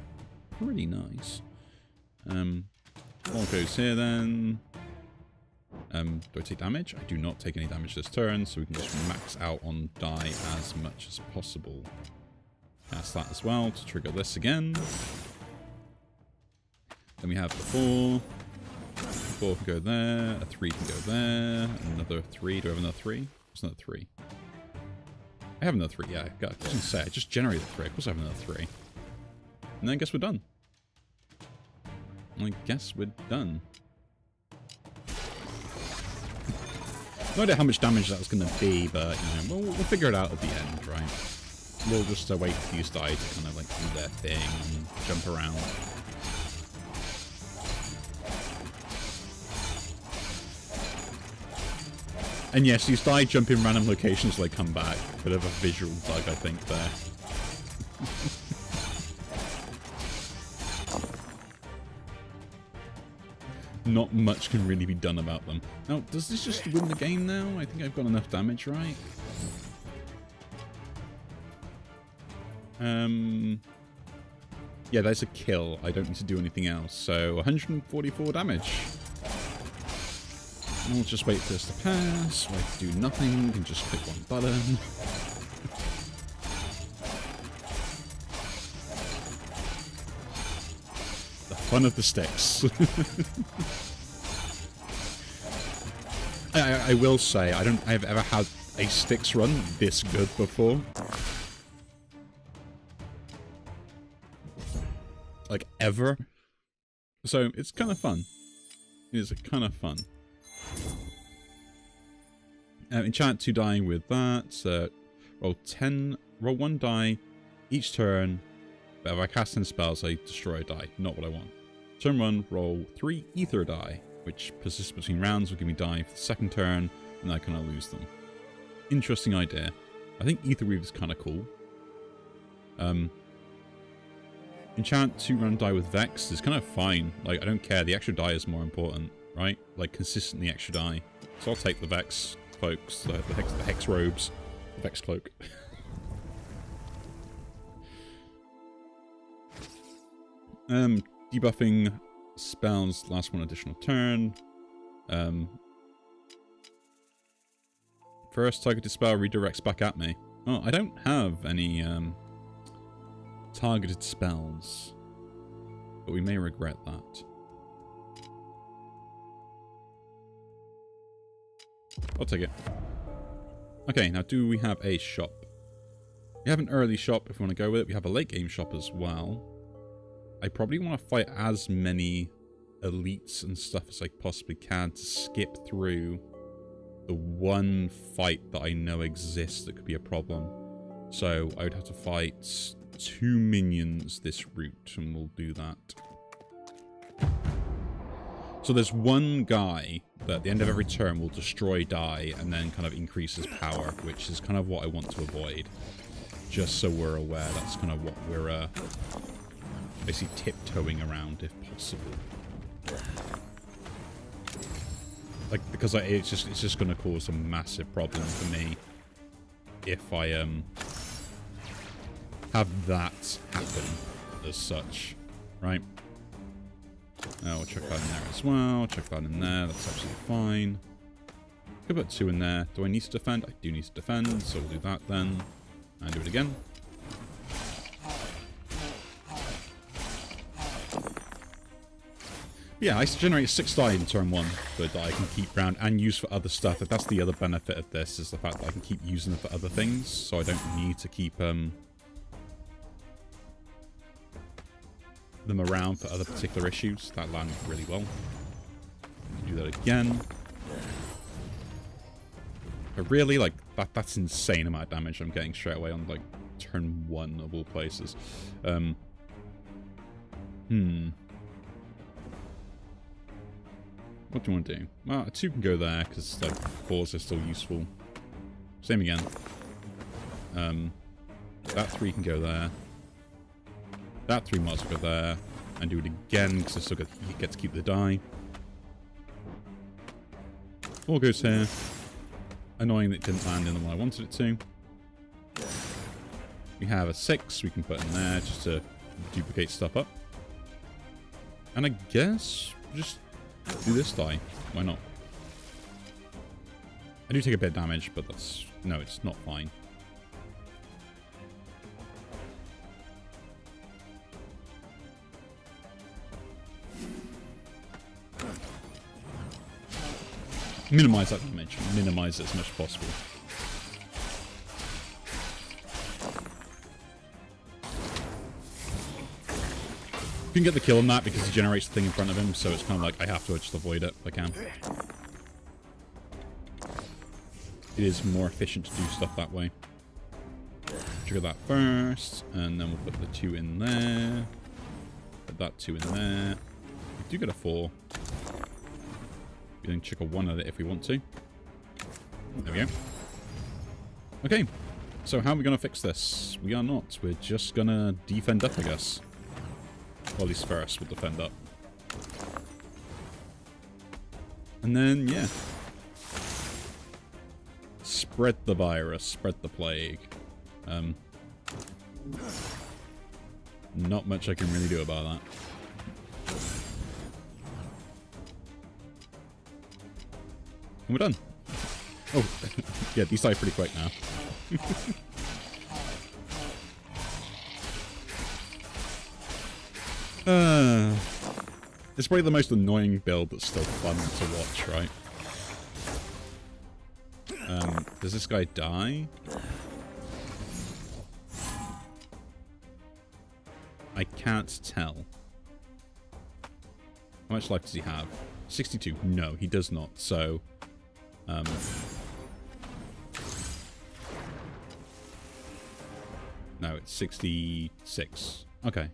pretty nice. All goes here then. Do I take damage? I do not take any damage this turn, so we can just max out on die as much as possible. Cast that as well to trigger this again. Then we have the 4. 4 can go there, a 3 can go there, another 3. Do I have another 3? What's another 3? I have another 3, yeah. I was going to say, I just generated 3. Of course I have another 3. And then I guess we're done. No idea how much damage that was going to be, but, you know, we'll figure it out at the end, right? We'll just wait for these die to kind of, like, do their thing and jump around. And yes, these die jump in random locations till they come back. Bit of a visual bug, I think, there. Not much can really be done about them. Now, does this just win the game now? I think I've got enough damage, right? Yeah, that's a kill. I don't need to do anything else. So, 144 damage. We'll just wait for this to pass. Wait to do nothing. And just click 1 button. The fun of the Styx. I will say, I've ever had a Styx run this good before. Like, ever. So, it's kind of fun. It is kind of fun. Enchant 2 die with that. Roll 1 die each turn. But if I cast 10 spells, I destroy a die. Not what I want. Turn 1, roll 3 ether die, which persists between rounds will give me die for the second turn, and I cannot lose them. Interesting idea. I think Aetherweave is kind of cool. Enchant 2 random die with Vex is kind of fine. Like, I don't care. The extra die is more important, right? Like, consistently extra die. So I'll take the Vex cloaks, the Hex robes, the Vex cloak. Debuffing spells last one additional turn. First targeted spell redirects back at me. Oh, I don't have any targeted spells, but we may regret that. I'll take it. Okay, now do we have a shop? We have an early shop if we want to go with it. We have a late game shop as well. I probably want to fight as many elites and stuff as I possibly can to skip through the one fight that I know exists that could be a problem. So I would have to fight 2 minions this route, and we'll do that. So there's one guy that at the end of every turn will destroy, die, and then kind of increase his power, which is kind of what I want to avoid. Just so we're aware, that's kind of what we're basically tiptoeing around if possible. Like, because it's just going to cause a massive problem for me if I have that happen as such, right? We'll check that in there as well. Check that in there. That's absolutely fine. Could put 2 in there. Do I need to defend? I do need to defend, so we'll do that then. And do it again. Yeah, I generate 6 die in turn 1 that I can keep around and use for other stuff. That's the other benefit of this, is the fact that I can keep using them for other things, so I don't need to keep them around for other particular issues. That landed really well. Do that again. But really, like, that's insane amount of damage I'm getting straight away on, like, turn 1 of all places. What do you want to do? Well, a 2 can go there, because, like, 4s are still useful. Same again. That 3 can go there. That 3 might as well go there. And do it again, because I still get to keep the die. 4 goes here. Annoying that it didn't land in the one I wanted it to. We have a 6 we can put in there, just to duplicate stuff up. And I guess just do this die. Why not? I do take a bit of damage, but that's... no, it's not fine. Minimize that damage. Minimize it as much as possible. You can get the kill on that because he generates the thing in front of him, so it's kind of like I have to just avoid it if I can. It is more efficient to do stuff that way. Trigger that first, and then we'll put the 2 in there. Put that 2 in there. We do get a 4. We can check a 1 at it if we want to. There we go. Okay, so how are we going to fix this? We are not. We're just going to defend up, I guess. Or at least first, we'll defend up. And then, yeah. Spread the virus. Spread the plague. Not much I can really do about that. And we're done. Oh, yeah, these die pretty quick now. It's probably the most annoying build that's still fun to watch, right? Does this guy die? I can't tell. How much life does he have? 62. No, he does not. So, no, it's 66. Okay.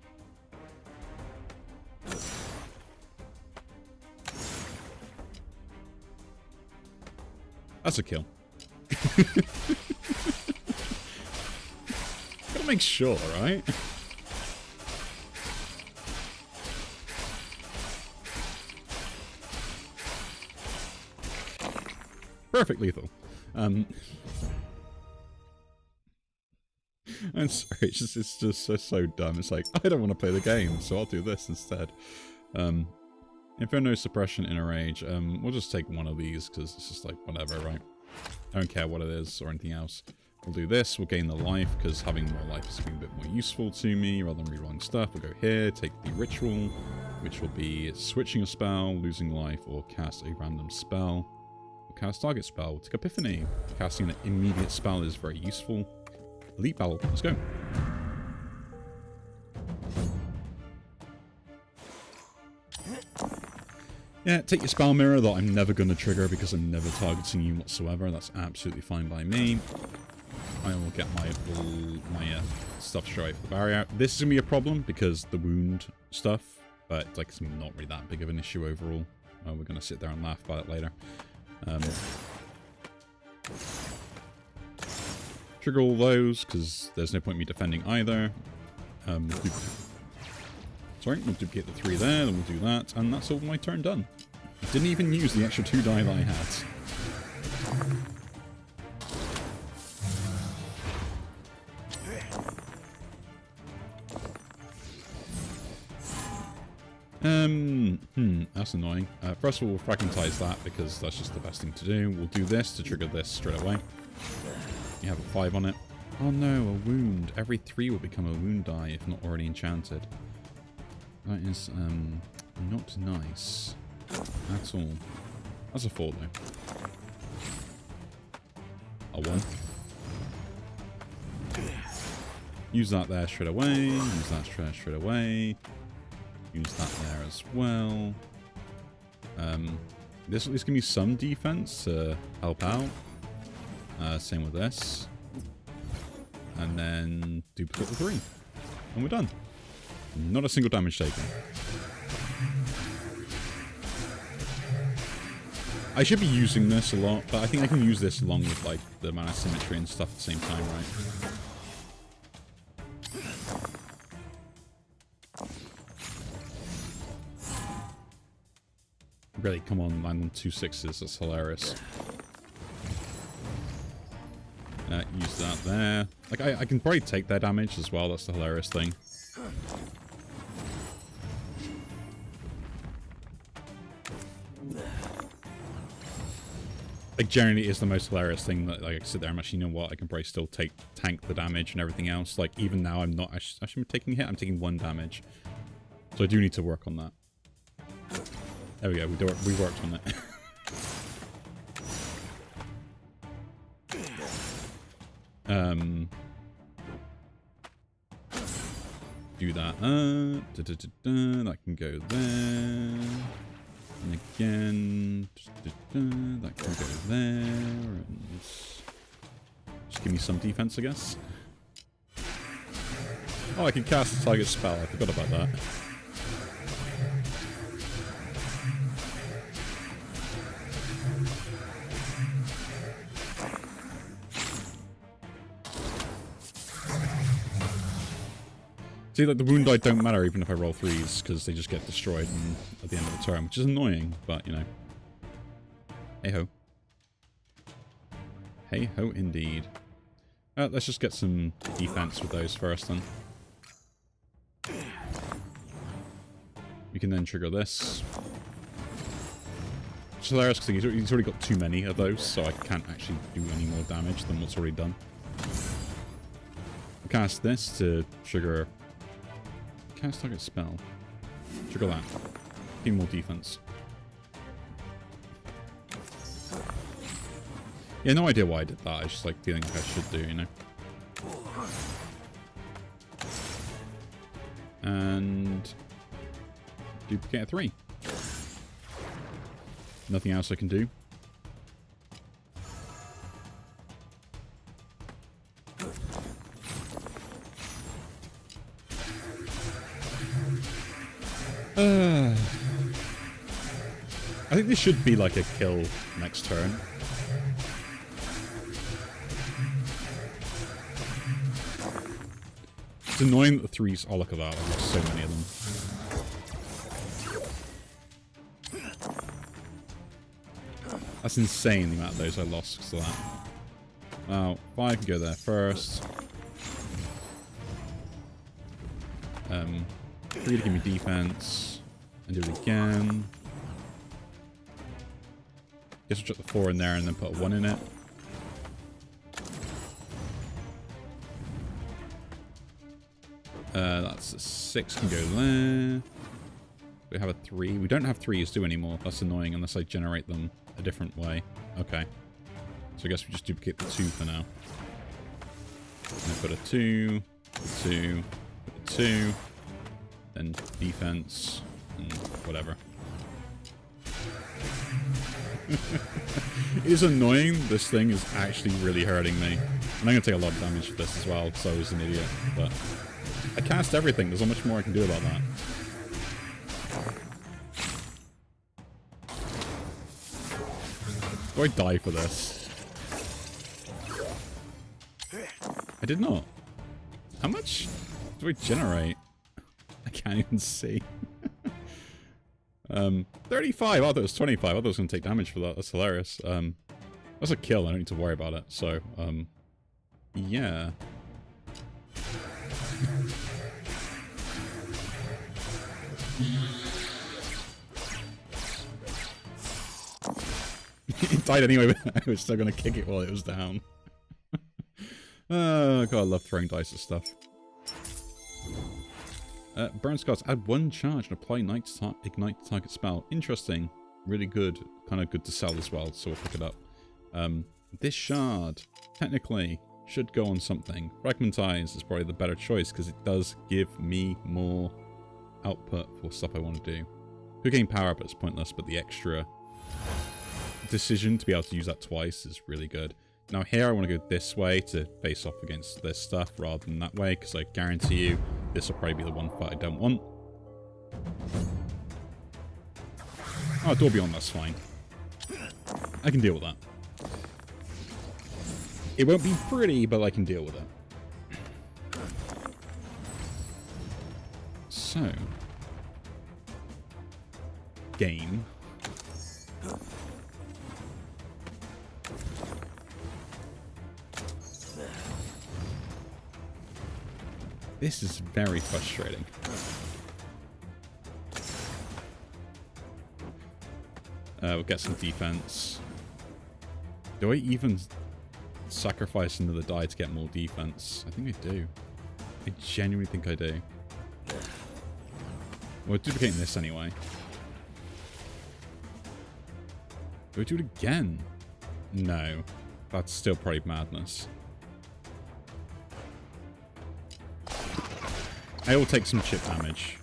That's a kill. to make sure, right? Perfect lethal. I'm sorry, it's just so dumb. It's like, I don't want to play the game, so I'll do this instead. Inferno suppression in a rage. We'll just take one of these because it's just like whatever, right? I don't care what it is or anything else. We'll do this. We'll gain the life because having more life is being a bit more useful to me rather than rerolling stuff. We'll go here, take the ritual, which will be switching a spell, losing life, or cast a random spell. We'll cast target spell. We'll take Epiphany. Casting an immediate spell is very useful. Elite battle. Let's go. Yeah, take your spell mirror that I'm never going to trigger because I'm never targeting you whatsoever. That's absolutely fine by me. I will get my stuff straight away for the barrier. This is going to be a problem because the wound stuff, but like it's not really that big of an issue overall. We're going to sit there and laugh about it later. Trigger all those because there's no point in me defending either. Sorry, we'll duplicate the 3 there, then we'll do that, and that's all my turn done. Didn't even use the extra 2 die that I had. That's annoying. First of all, we'll fragmentize that because that's just the best thing to do. We'll do this to trigger this straight away. You have a 5 on it. Oh no, a wound. Every 3 will become a wound die if not already enchanted. That is, not nice at all. That's a 4 though. A 1. Use that there straight away. Use that straight away. Use that there as well. This at least give me some defense to help out. Same with this. And then duplicate the 3. And we're done. Not a single damage taken. I should be using this a lot, but I think I can use this along with like the mana symmetry and stuff at the same time, right? Really, come on, land on 2 6s, that's hilarious. Use that there. Like, I can probably take their damage as well, that's the hilarious thing. Like, generally is the most hilarious thing that, like, I sit there and actually, you know what, I can probably still tank the damage and everything else. Like, even now I'm not actually taking a hit, I'm taking 1 damage. So I do need to work on that. There we go, we worked on it. Do that. That can go there. And again, that can go there. And just give me some defense, I guess. Oh, I can cast a target spell. I forgot about that. See, like, the wound die don't matter even if I roll 3s, because they just get destroyed at the end of the turn, which is annoying, but, you know. Hey-ho. Hey-ho, indeed. Let's just get some defense with those first, then. We can then trigger this. It's hilarious, because he's already got too many of those, so I can't actually do any more damage than what's already done. I'll cast this to trigger... Cast target spell. Trigger that. Need more defense. Yeah, no idea why I did that. I just like feeling like I should do, you know. And duplicate a 3. Nothing else I can do. I think this should be like a kill next turn. It's annoying that the threes... Oh, look at that. I've lost so many of them. That's insane, the amount of those I lost because of that. Well, 5 can go there first. 3 to give me defense. And do it again. Guess we'll chuck the 4 in there and then put a 1 in it. That's a 6 can go there. We have a 3. We don't have 3s do anymore. That's annoying unless I generate them a different way. Okay. So I guess we just duplicate the 2 for now. And I put a 2, a 2, put a 2, then defense, and whatever. It is annoying. This thing is actually really hurting me. And I'm going to take a lot of damage for this as well, because I was an idiot. But I cast everything. There's not much more I can do about that. Do I die for this? I did not. How much do I generate? I can't even see. 35. I thought it was 25. I thought I was going to take damage for that. That's hilarious. That's a kill. I don't need to worry about it. So, yeah. It died anyway, but I was still going to kick it while it was down. Oh, God, I love throwing dice at stuff. Burn Scars. Add 1 charge and apply ignite to target spell. Interesting. Really good. Kind of good to sell as well, so we'll pick it up. This shard, technically, should go on something. Fragmentize is probably the better choice because it does give me more output for stuff I want to do. Could gain power, but it's pointless, but the extra decision to be able to use that twice is really good. Now here I want to go this way to face off against this stuff rather than that way, because I guarantee you this will probably be the one fight I don't want. Oh, door beyond, that's fine. I can deal with that. It won't be pretty, but I can deal with it. So, game. This is very frustrating. We'll get some defense. Do I even sacrifice another die to get more defense? I think I do. I genuinely think I do. We're duplicating this anyway. Do I do it again? No. That's still probably madness. I will take some chip damage.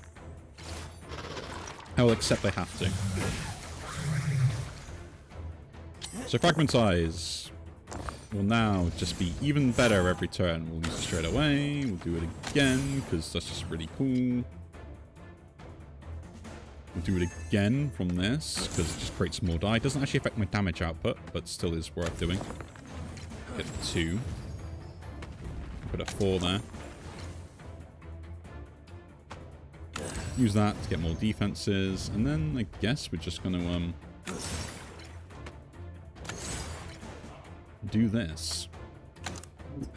I will accept I have to. So Fragmentize will now just be even better every turn. We'll use it straight away. We'll do it again, because that's just really cool. We'll do it again from this, because it just creates more die. It doesn't actually affect my damage output, but still is worth doing. Get 2. Put a 4 there. Use that to get more defenses, and then I guess we're just going to do this. Do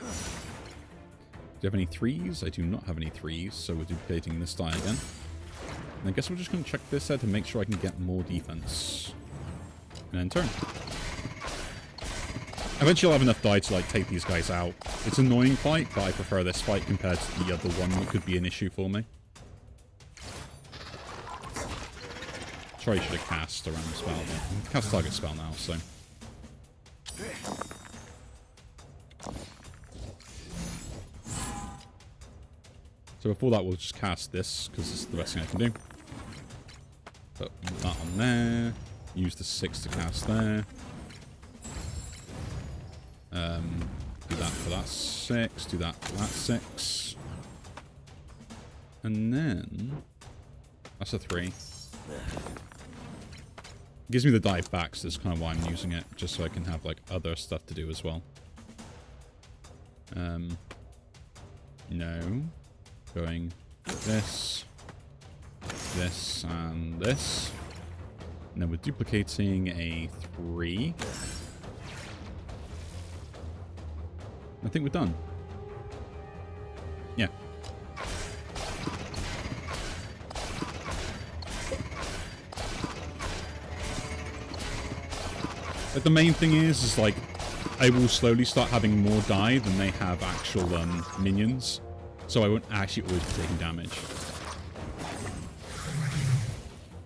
you have any 3s? I do not have any 3s, so we're duplicating this die again. And I guess we're just going to check this out to make sure I can get more defense. And then turn. Eventually I'll have enough die to like take these guys out. It's an annoying fight, but I prefer this fight compared to the other one that could be an issue for me. Probably should have cast around the spell, but cast target spell now, so. So before that, we'll just cast this, because it's the best thing I can do. Put that on there. Use the 6 to cast there. Do that for that 6. Do that for that 6. And then... That's a 3. Gives me the die back, so that's kind of why I'm using it, just so I can have like other stuff to do as well. No. going this, this, and this. And then we're duplicating a 3. I think we're done. Yeah. But the main thing is like, I will slowly start having more die than they have actual minions. So I won't actually always be taking damage.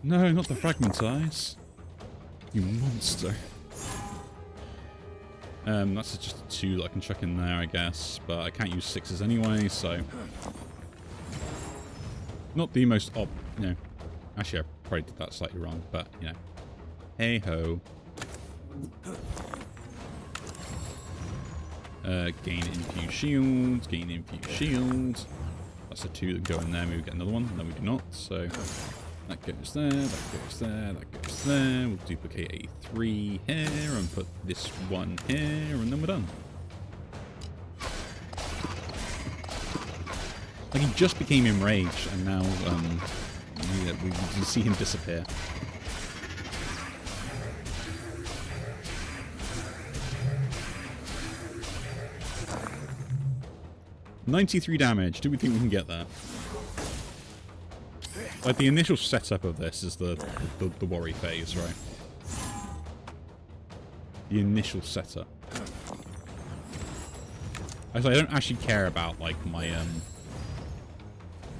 No, not the fragmentize. You monster. That's just a 2 that I can chuck in there, I guess. But I can't use 6s anyway, so... Not the most you know... Actually, I probably did that slightly wrong, but, you know. Hey-ho. Gain infused shields, gain infused shields. That's a 2 that go in there. Maybe we get another one. No, we do not. So that goes there, that goes there, that goes there. We'll duplicate a 3 here and put this 1 here, and then we're done. Like, he just became enraged, and now yeah, we can see him disappear. $93 damage. Do we think we can get that? Like, the initial setup of this is the worry phase, right? The initial setup. I don't actually care about, like, my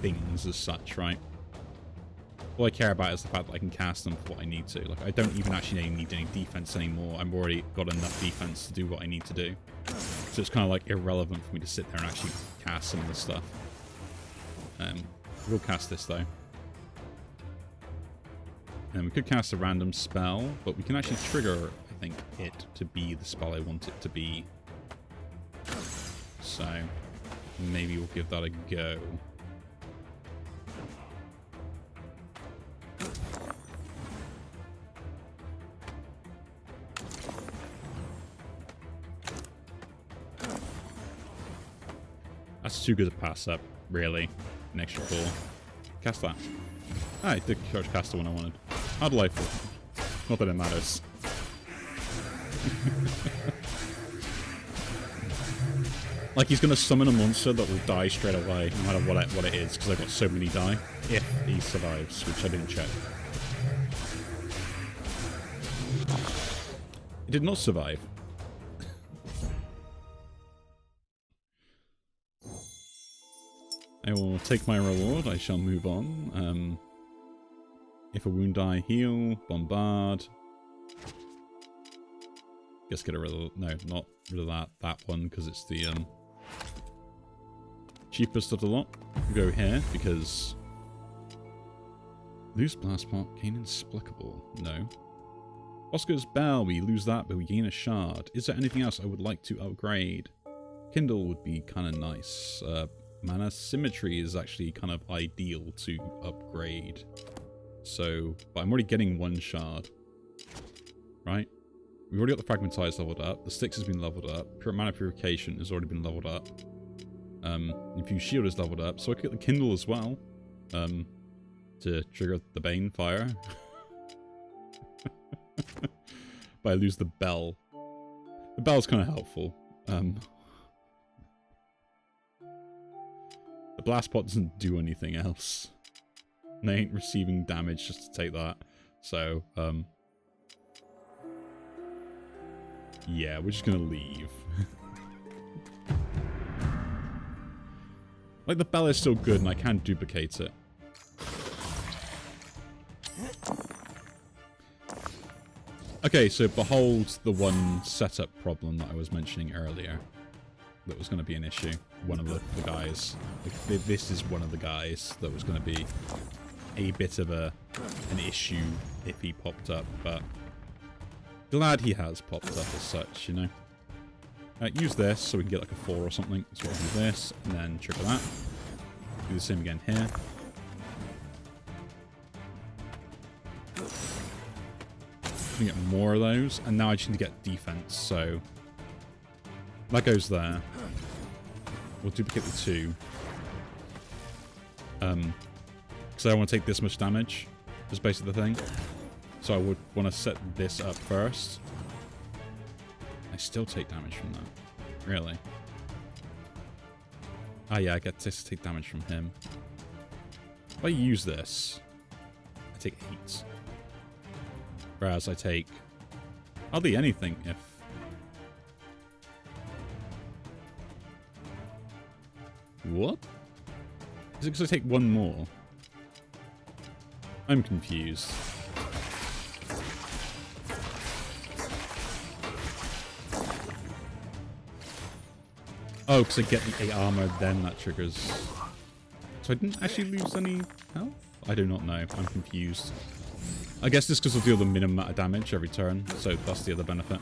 things as such, right? All I care about is the fact that I can cast them for what I need to. Like, I don't even actually need any defense anymore. I've already got enough defense to do what I need to do. So it's kind of like irrelevant for me to sit there and actually cast some of this stuff. We'll cast this though. And we could cast a random spell, but we can actually trigger, I think, it to be the spell I want it to be. So maybe we'll give that a go. That's too good a pass up, really. An extra 4. Cast that. Ah, I did cast the one I wanted. How delightful. Not that it matters. Like, he's going to summon a monster that will die straight away, no matter what it is, because I've got so many die. If he survives, which I didn't check. It did not survive. I will take my reward. I shall move on. If a wound die, heal, bombard. Guess get rid of no, not rid of that one because it's the cheapest of the lot. We'll go here because lose blast pot, gain inexplicable. No. Oscar's bell. We lose that, but we gain a shard. Is there anything else I would like to upgrade? Kindle would be kind of nice. Mana symmetry is actually kind of ideal to upgrade. So, but I'm already getting 1 shard. Right? We've already got the Fragmentize leveled up. The Styx has been leveled up. Mana Purification has already been leveled up. Infused Shield is leveled up. So I could get the Kindle as well. To trigger the Bane Fire. But I lose the Bell. The Bell's kind of helpful. The blast pot doesn't do anything else. And I ain't receiving damage just to take that. So, yeah, we're just gonna leave. Like, the bell is still good and I can duplicate it. Okay, so behold the one setup problem that I was mentioning earlier. That was going to be an issue. One of the guys. This is one of the guys that was going to be a bit of an issue if he popped up, but glad he has popped up as such, you know. Use this so we can get like a 4 or something. So we'll do this, and then trigger that. Do the same again here. We get more of those, and now I just need to get defense, so that goes there. We'll duplicate the 2. Because I want to take this much damage. Is basically the thing. So I would want to set this up first. I still take damage from that. Really? Ah, yeah, I get to take damage from him. If I use this, I take 8. Whereas I take hardly anything if... What? Is it because I take 1 more? I'm confused. Oh, because I get the 8 armor, then that triggers. So I didn't actually lose any health? I do not know. I'm confused. I guess this because I'll deal the minimum amount of damage every turn, so that's the other benefit.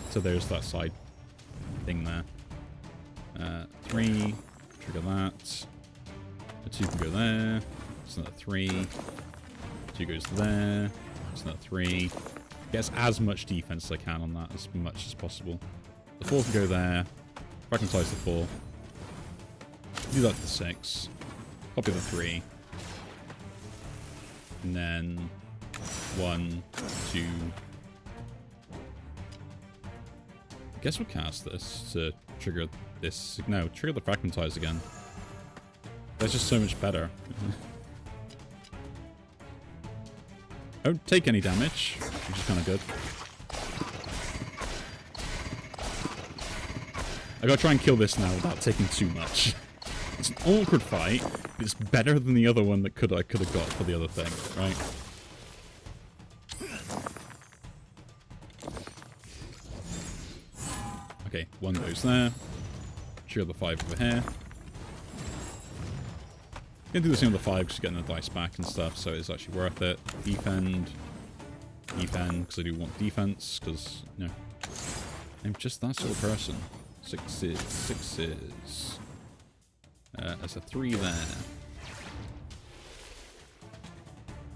So there's that side thing there. 3, trigger that. A 2 can go there. It's another 3. 2 goes there. It's another 3. Gets as much defense as I can on that, as much as possible. The 4 can go there. Fragmentize the 4. Do that to the 6. Copy the 3. And then 1, 2. I guess we'll cast this to trigger this. No, trigger the Fragmentize again. That's just so much better. Don't take any damage, which is kind of good. I gotta try and kill this now without taking too much. It's an awkward fight, but it's better than the other one that I could have got for the other thing, right? Okay, 1 goes there. Trigger the 5 over here. I'm gonna do this thing on the 5 because you're getting the dice back and stuff, so it's actually worth it. Defend. Defend, because I do want defense, because, you know, I'm just that sort of person. 6s, 6s. There's a 3 there.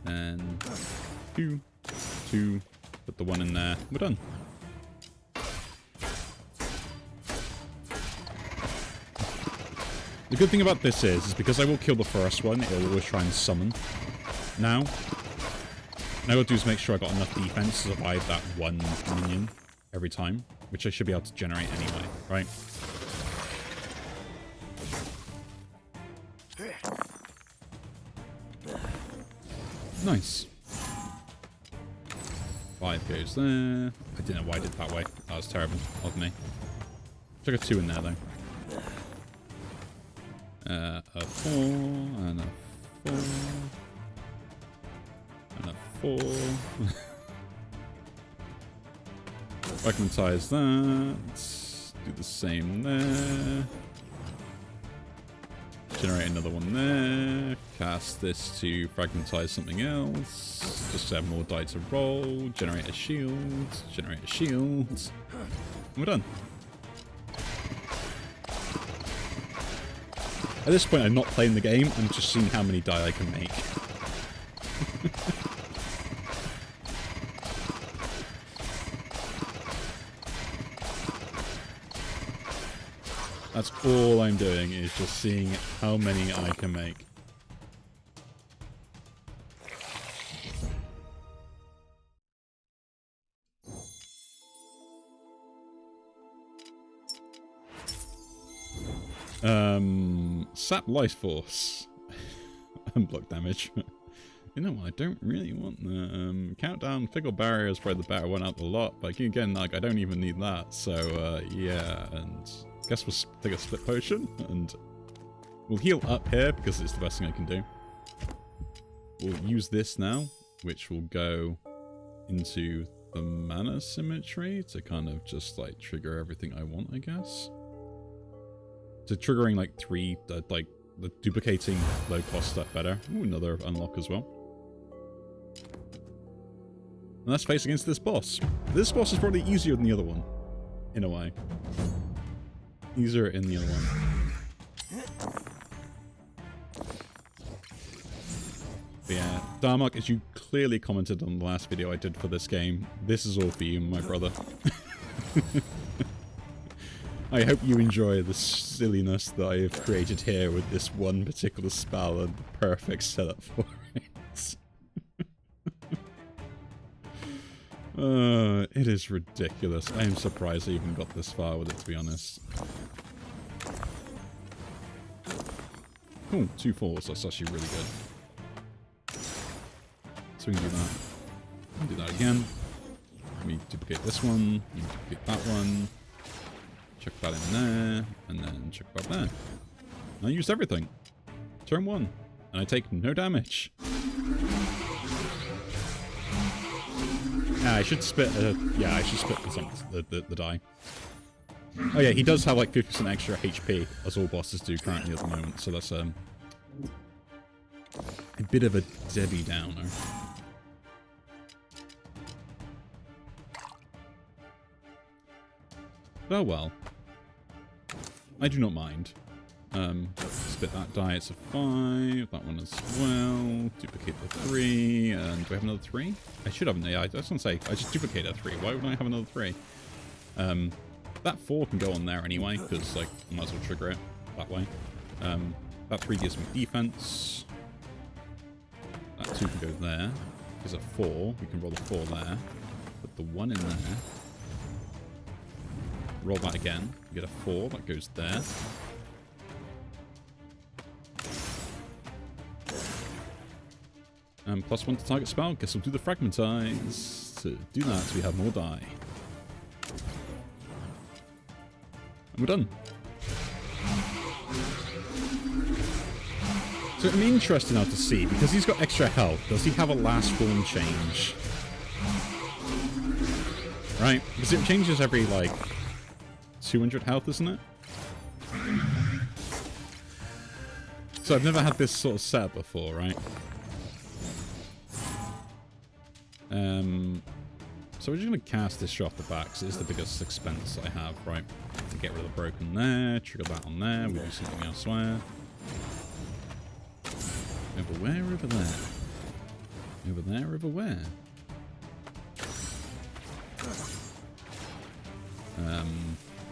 And 2, 2. Put the 1 in there. We're done. The good thing about this is because I will kill the first one, it'll always try and summon. Now, what I will do is make sure I got enough defense to survive that 1 minion every time, which I should be able to generate anyway, right? Nice. 5 goes there. I didn't know why I did it that way. That was terrible of me. Took a 2 in there though. A 4 and a 4 and a 4. Fragmentize that. Do the same there. Generate another one there. Cast this to fragmentize something else. Just to have more die to roll. Generate a shield. Generate a shield. We're done. At this point, I'm not playing the game. I'm just seeing how many die I can make. That's all I'm doing, is just seeing how many I can make. Sap Life Force. Unblock damage. You know what, I don't really want the countdown Fickle Barrier is probably the better one out of the lot, but again, like, I don't even need that, so yeah, and I guess we'll take a split potion, and we'll heal up here, because it's the best thing I can do. We'll use this now, which will go into the mana symmetry to kind of just, like, trigger everything I want, I guess. So triggering, like, 3, like, the duplicating low cost stuff better. Ooh, another unlock as well. And let's face against this boss. This boss is probably easier than the other one, in a way. Easier in the other one. But yeah, Darmok, as you clearly commented on the last video I did for this game, this is all for you, my brother. I hope you enjoy the silliness that I have created here with this one particular spell and the perfect setup for it. It is ridiculous. I am surprised I even got this far with it, to be honest. Cool, 2 4s. That's actually really good. So we can do that. Do that again. Let me duplicate this one. Let me duplicate that one. Chuck that in there. And then chuck that there. And I used everything. Turn 1. And I take no damage. Yeah, I should spit. Yeah, I should spit the die. Oh yeah, he does have like 50% extra HP, as all bosses do currently at the moment. So that's a bit of a Debbie Downer. Oh well. I do not mind. Spit that die, it's a 5. That one as well. Duplicate the 3. And do I have another 3? I should have. Yeah, I was going to say, I just duplicated a 3. Why would I have another 3? That 4 can go on there anyway, because, like, I might as well trigger it that way. That 3 gives me defense. That 2 can go there. There's a 4. We can roll a 4 there. Put the 1 in there. Roll that again. We get a 4. That goes there. And +1 to target spell. Guess we'll do the Fragmentize. To do that, we have more die. And we're done. So I'm interested now to see, because he's got extra health, does he have a last form change? Right? Because it changes every, like, 200 health, isn't it? So I've never had this sort of setup before, right? So we're just going to cast this shot off the back, because it is the biggest expense I have, right? To get rid of the broken there, trigger that on there, we do something elsewhere. Over where, over there? Over there, over where?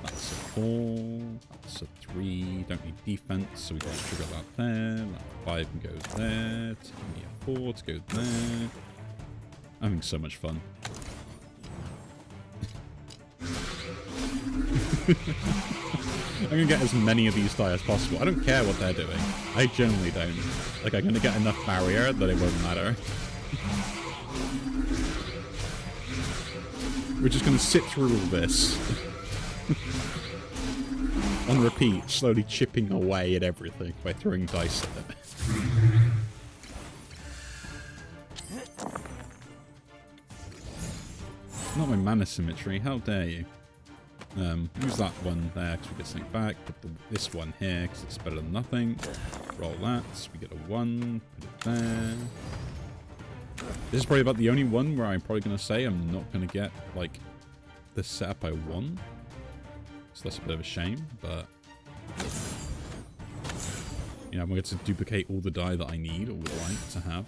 That's a 4, that's a 3, don't need defense, so we got to trigger that there, that 5 can go there, give me a 4 to go there. I'm having so much fun. I'm gonna get as many of these die as possible. I don't care what they're doing. I generally don't. Like, I'm gonna get enough barrier that it won't matter. We're just gonna sit through all this. On repeat, slowly chipping away at everything by throwing dice at it. Not my mana symmetry, how dare you. Use that one there because we get something back. Put this one here because it's better than nothing. Roll that, so we get a 1. Put it there. This is probably about the only one where I'm probably going to say I'm not going to get, like, the setup I want. So that's a bit of a shame, but... you know, I'm going to duplicate all the die that I need or would like to have.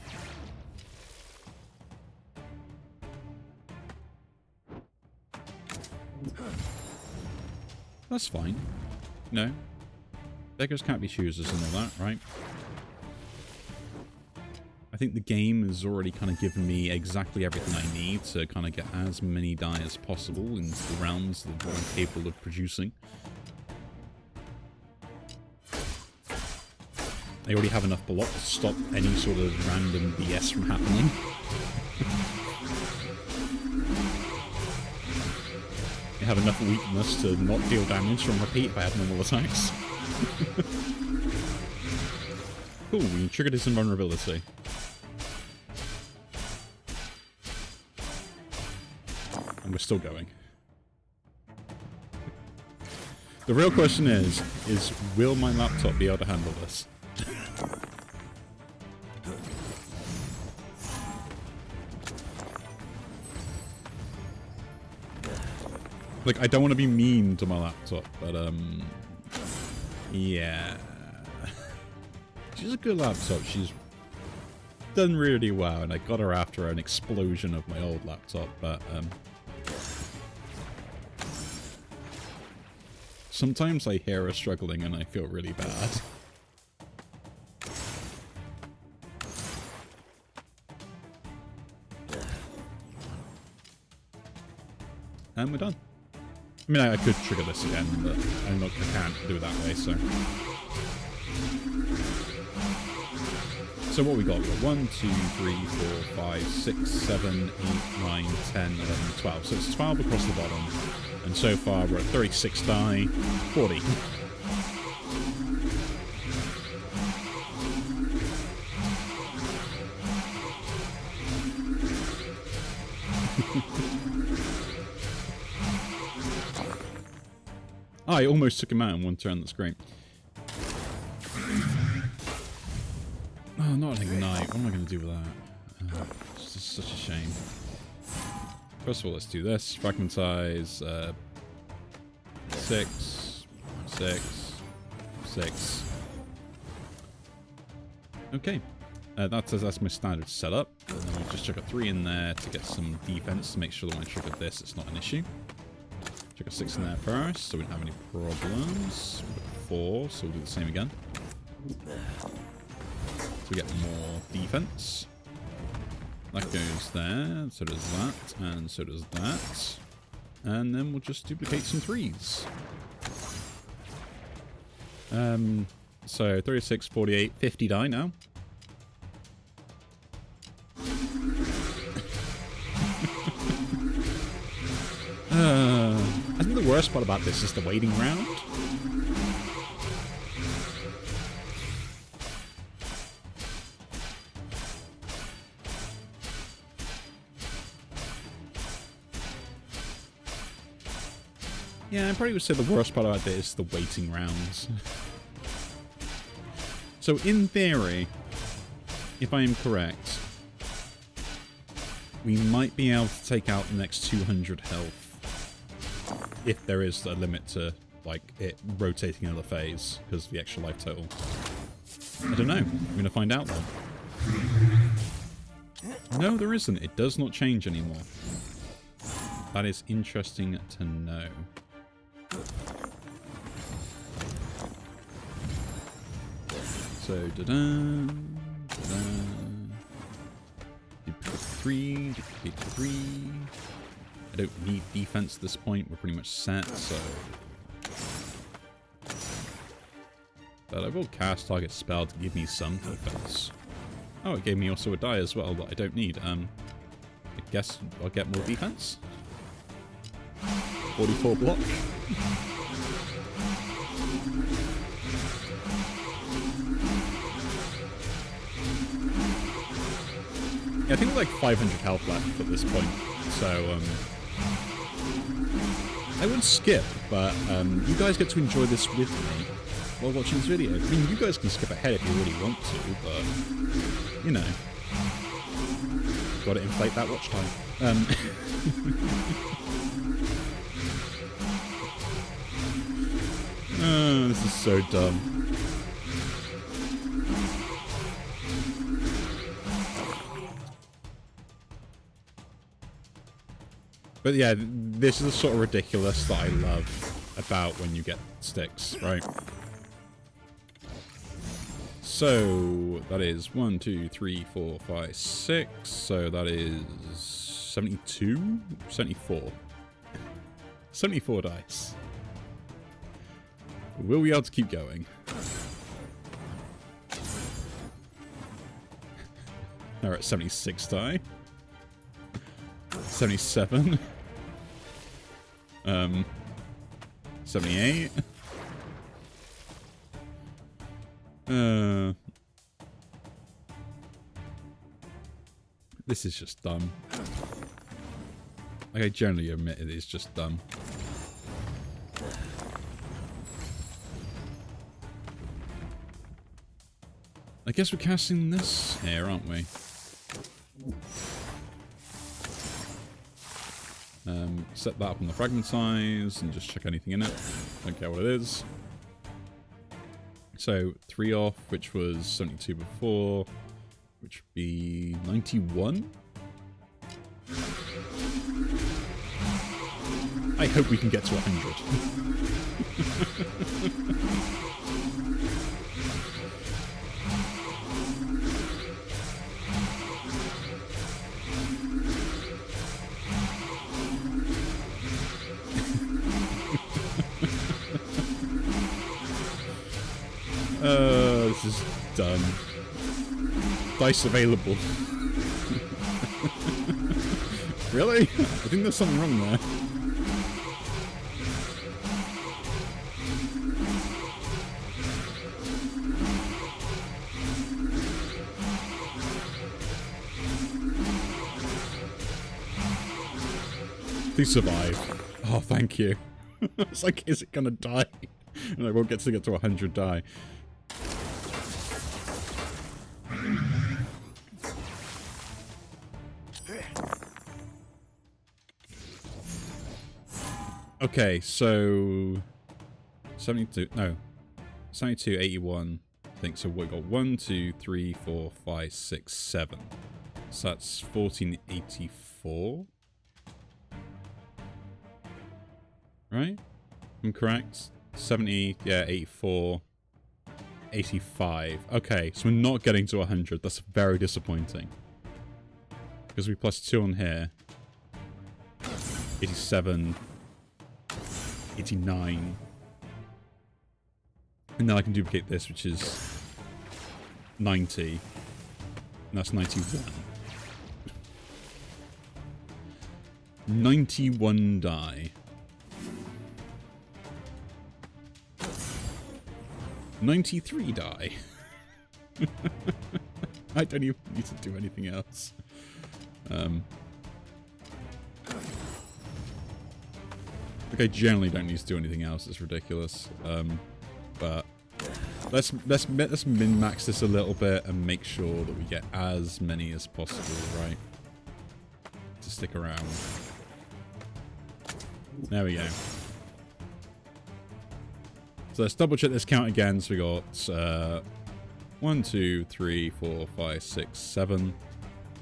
That's fine. No. Beggars can't be choosers and all that, right? I think the game has already kind of given me exactly everything I need to kind of get as many die as possible into the realms that I'm capable of producing. I already have enough block to stop any sort of random BS from happening. I have enough weakness to not deal damage from repeat if I have normal attacks. Cool, we triggered his invulnerability. And we're still going. The real question is will my laptop be able to handle this? Like, I don't want to be mean to my laptop, but, yeah. She's a good laptop. She's done really well, and I got her after an explosion of my old laptop, but, Sometimes I hear her struggling and I feel really bad. And we're done. I mean, I could trigger this again, but I can't do it that way, so... So what we got? We got 1, 2, 3, 4, 5, 6, 7, 8, 9, 10, 11, 12. So it's 12 across the bottom. And so far we're at 36 die, 40. I almost took him out in one turn, that's great. Oh, not an ignite. What am I going to do with that? It's just such a shame. First of all, let's do this. Fragmentize. 6. 6. 6. Okay. That's my standard setup. And then we'll just chuck a 3 in there to get some defense to make sure that when I trigger this, it's not an issue. Chuck a 6 in there first, so we don't have any problems. We've got 4, so we'll do the same again. We get more defense. That goes there, so does that, and so does that. And then we'll just duplicate some 3s. So 36, 48, 50 die now. I think the worst part about this is the waiting round. Yeah, I probably would say the worst part about this is the waiting rounds. So in theory, if I am correct, we might be able to take out the next 200 health. If there is a limit to, like, it rotating another phase, because of the extra life total. I don't know. I'm going to find out, though. No, there isn't. It does not change anymore. That is interesting to know. So, da-da, da-da. Duplicate 3, duplicate 3. I don't need defense at this point. We're pretty much set, so... But I will cast target spell to give me some defense. Oh, it gave me also a die as well that I don't need. I guess I'll get more defense. 44 block. Yeah, I think we're like 500 health left at this point, so I would skip, but you guys get to enjoy this with me while watching this video. I mean, you guys can skip ahead if you really want to, but, you know, got to inflate that watch time. Oh, this is so dumb. But yeah, this is the sort of ridiculous that I love about when you get Styx, right? So that is 1, 2, 3, 4, 5, 6. So that is 72? 74. 74 dice. Will we be able to keep going? Now we're at 76 die. 77. 78. This is just dumb. Like, I generally admit it is just dumb. I guess we're casting this here, aren't we? Set that up on the fragment size and just check anything in it. Don't care what it is. So 3 off, which was 72 before, which would be 91. I hope we can get to 100. This is done. Dice available. Really? I think there's something wrong there. Please survive. Oh, thank you. It's like, is it gonna die? And I won't get to 100 die. Okay, so 72, no, 72, 81, I think. So we got 1, 2, 3, 4, 5, 6, 7. So that's 1484. Right? I'm correct? 70, yeah, 84, 85. Okay, so we're not getting to 100. That's very disappointing. Because we plus 2 on here. 87. 89. And then I can duplicate this, which is 90. And that's 91. 91 die. 93 die. I don't even need to do anything else. Like, I generally don't need to do anything else. It's ridiculous. But let's min-max this a little bit and make sure that we get as many as possible, right? To stick around. There we go. So let's double check this count again. So we got 1, 2, 3, 4, 5, 6, 7,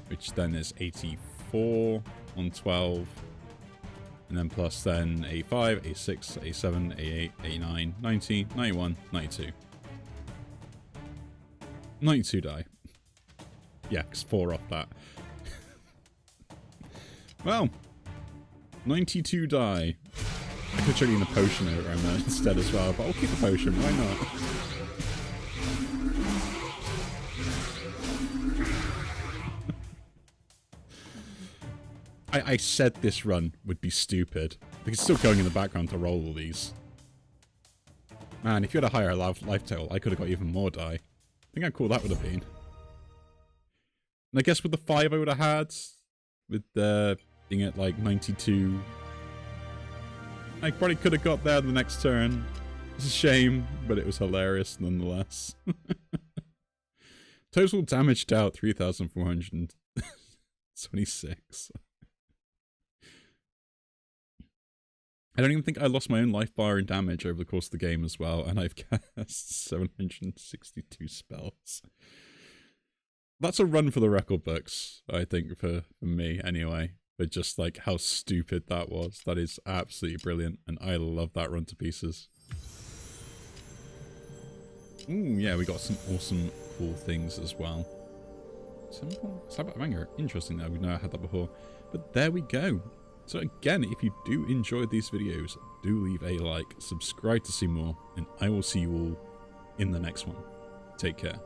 which then is 84 on 12. And then plus then 85, 86, 87, 88, 89, 90, 91, 92. 92 die. Yeah, because 4 off that. Well, 92 die. I could chuck in a potion around there instead as well, but I'll keep the potion, why not? I said this run would be stupid. It's still going in the background to roll all these. Man, if you had a higher life total, I could have got even more die. Think how cool that would have been. And I guess with the 5 I would have had, with being at like 92, I probably could have got there the next turn. It's a shame, but it was hilarious nonetheless. Total damage dealt 3,426. I don't even think I lost my own life bar in damage over the course of the game as well, and I've cast 762 spells. That's a run for the record books, I think, for me anyway. But just like how stupid that was. That is absolutely brilliant, and I love that run to pieces. Ooh, yeah, we got some awesome, cool things as well. Sabbath of Anger, interesting that we've never had that before. But there we go. So again, if you do enjoy these videos, do leave a like, subscribe to see more, and I will see you all in the next one. Take care.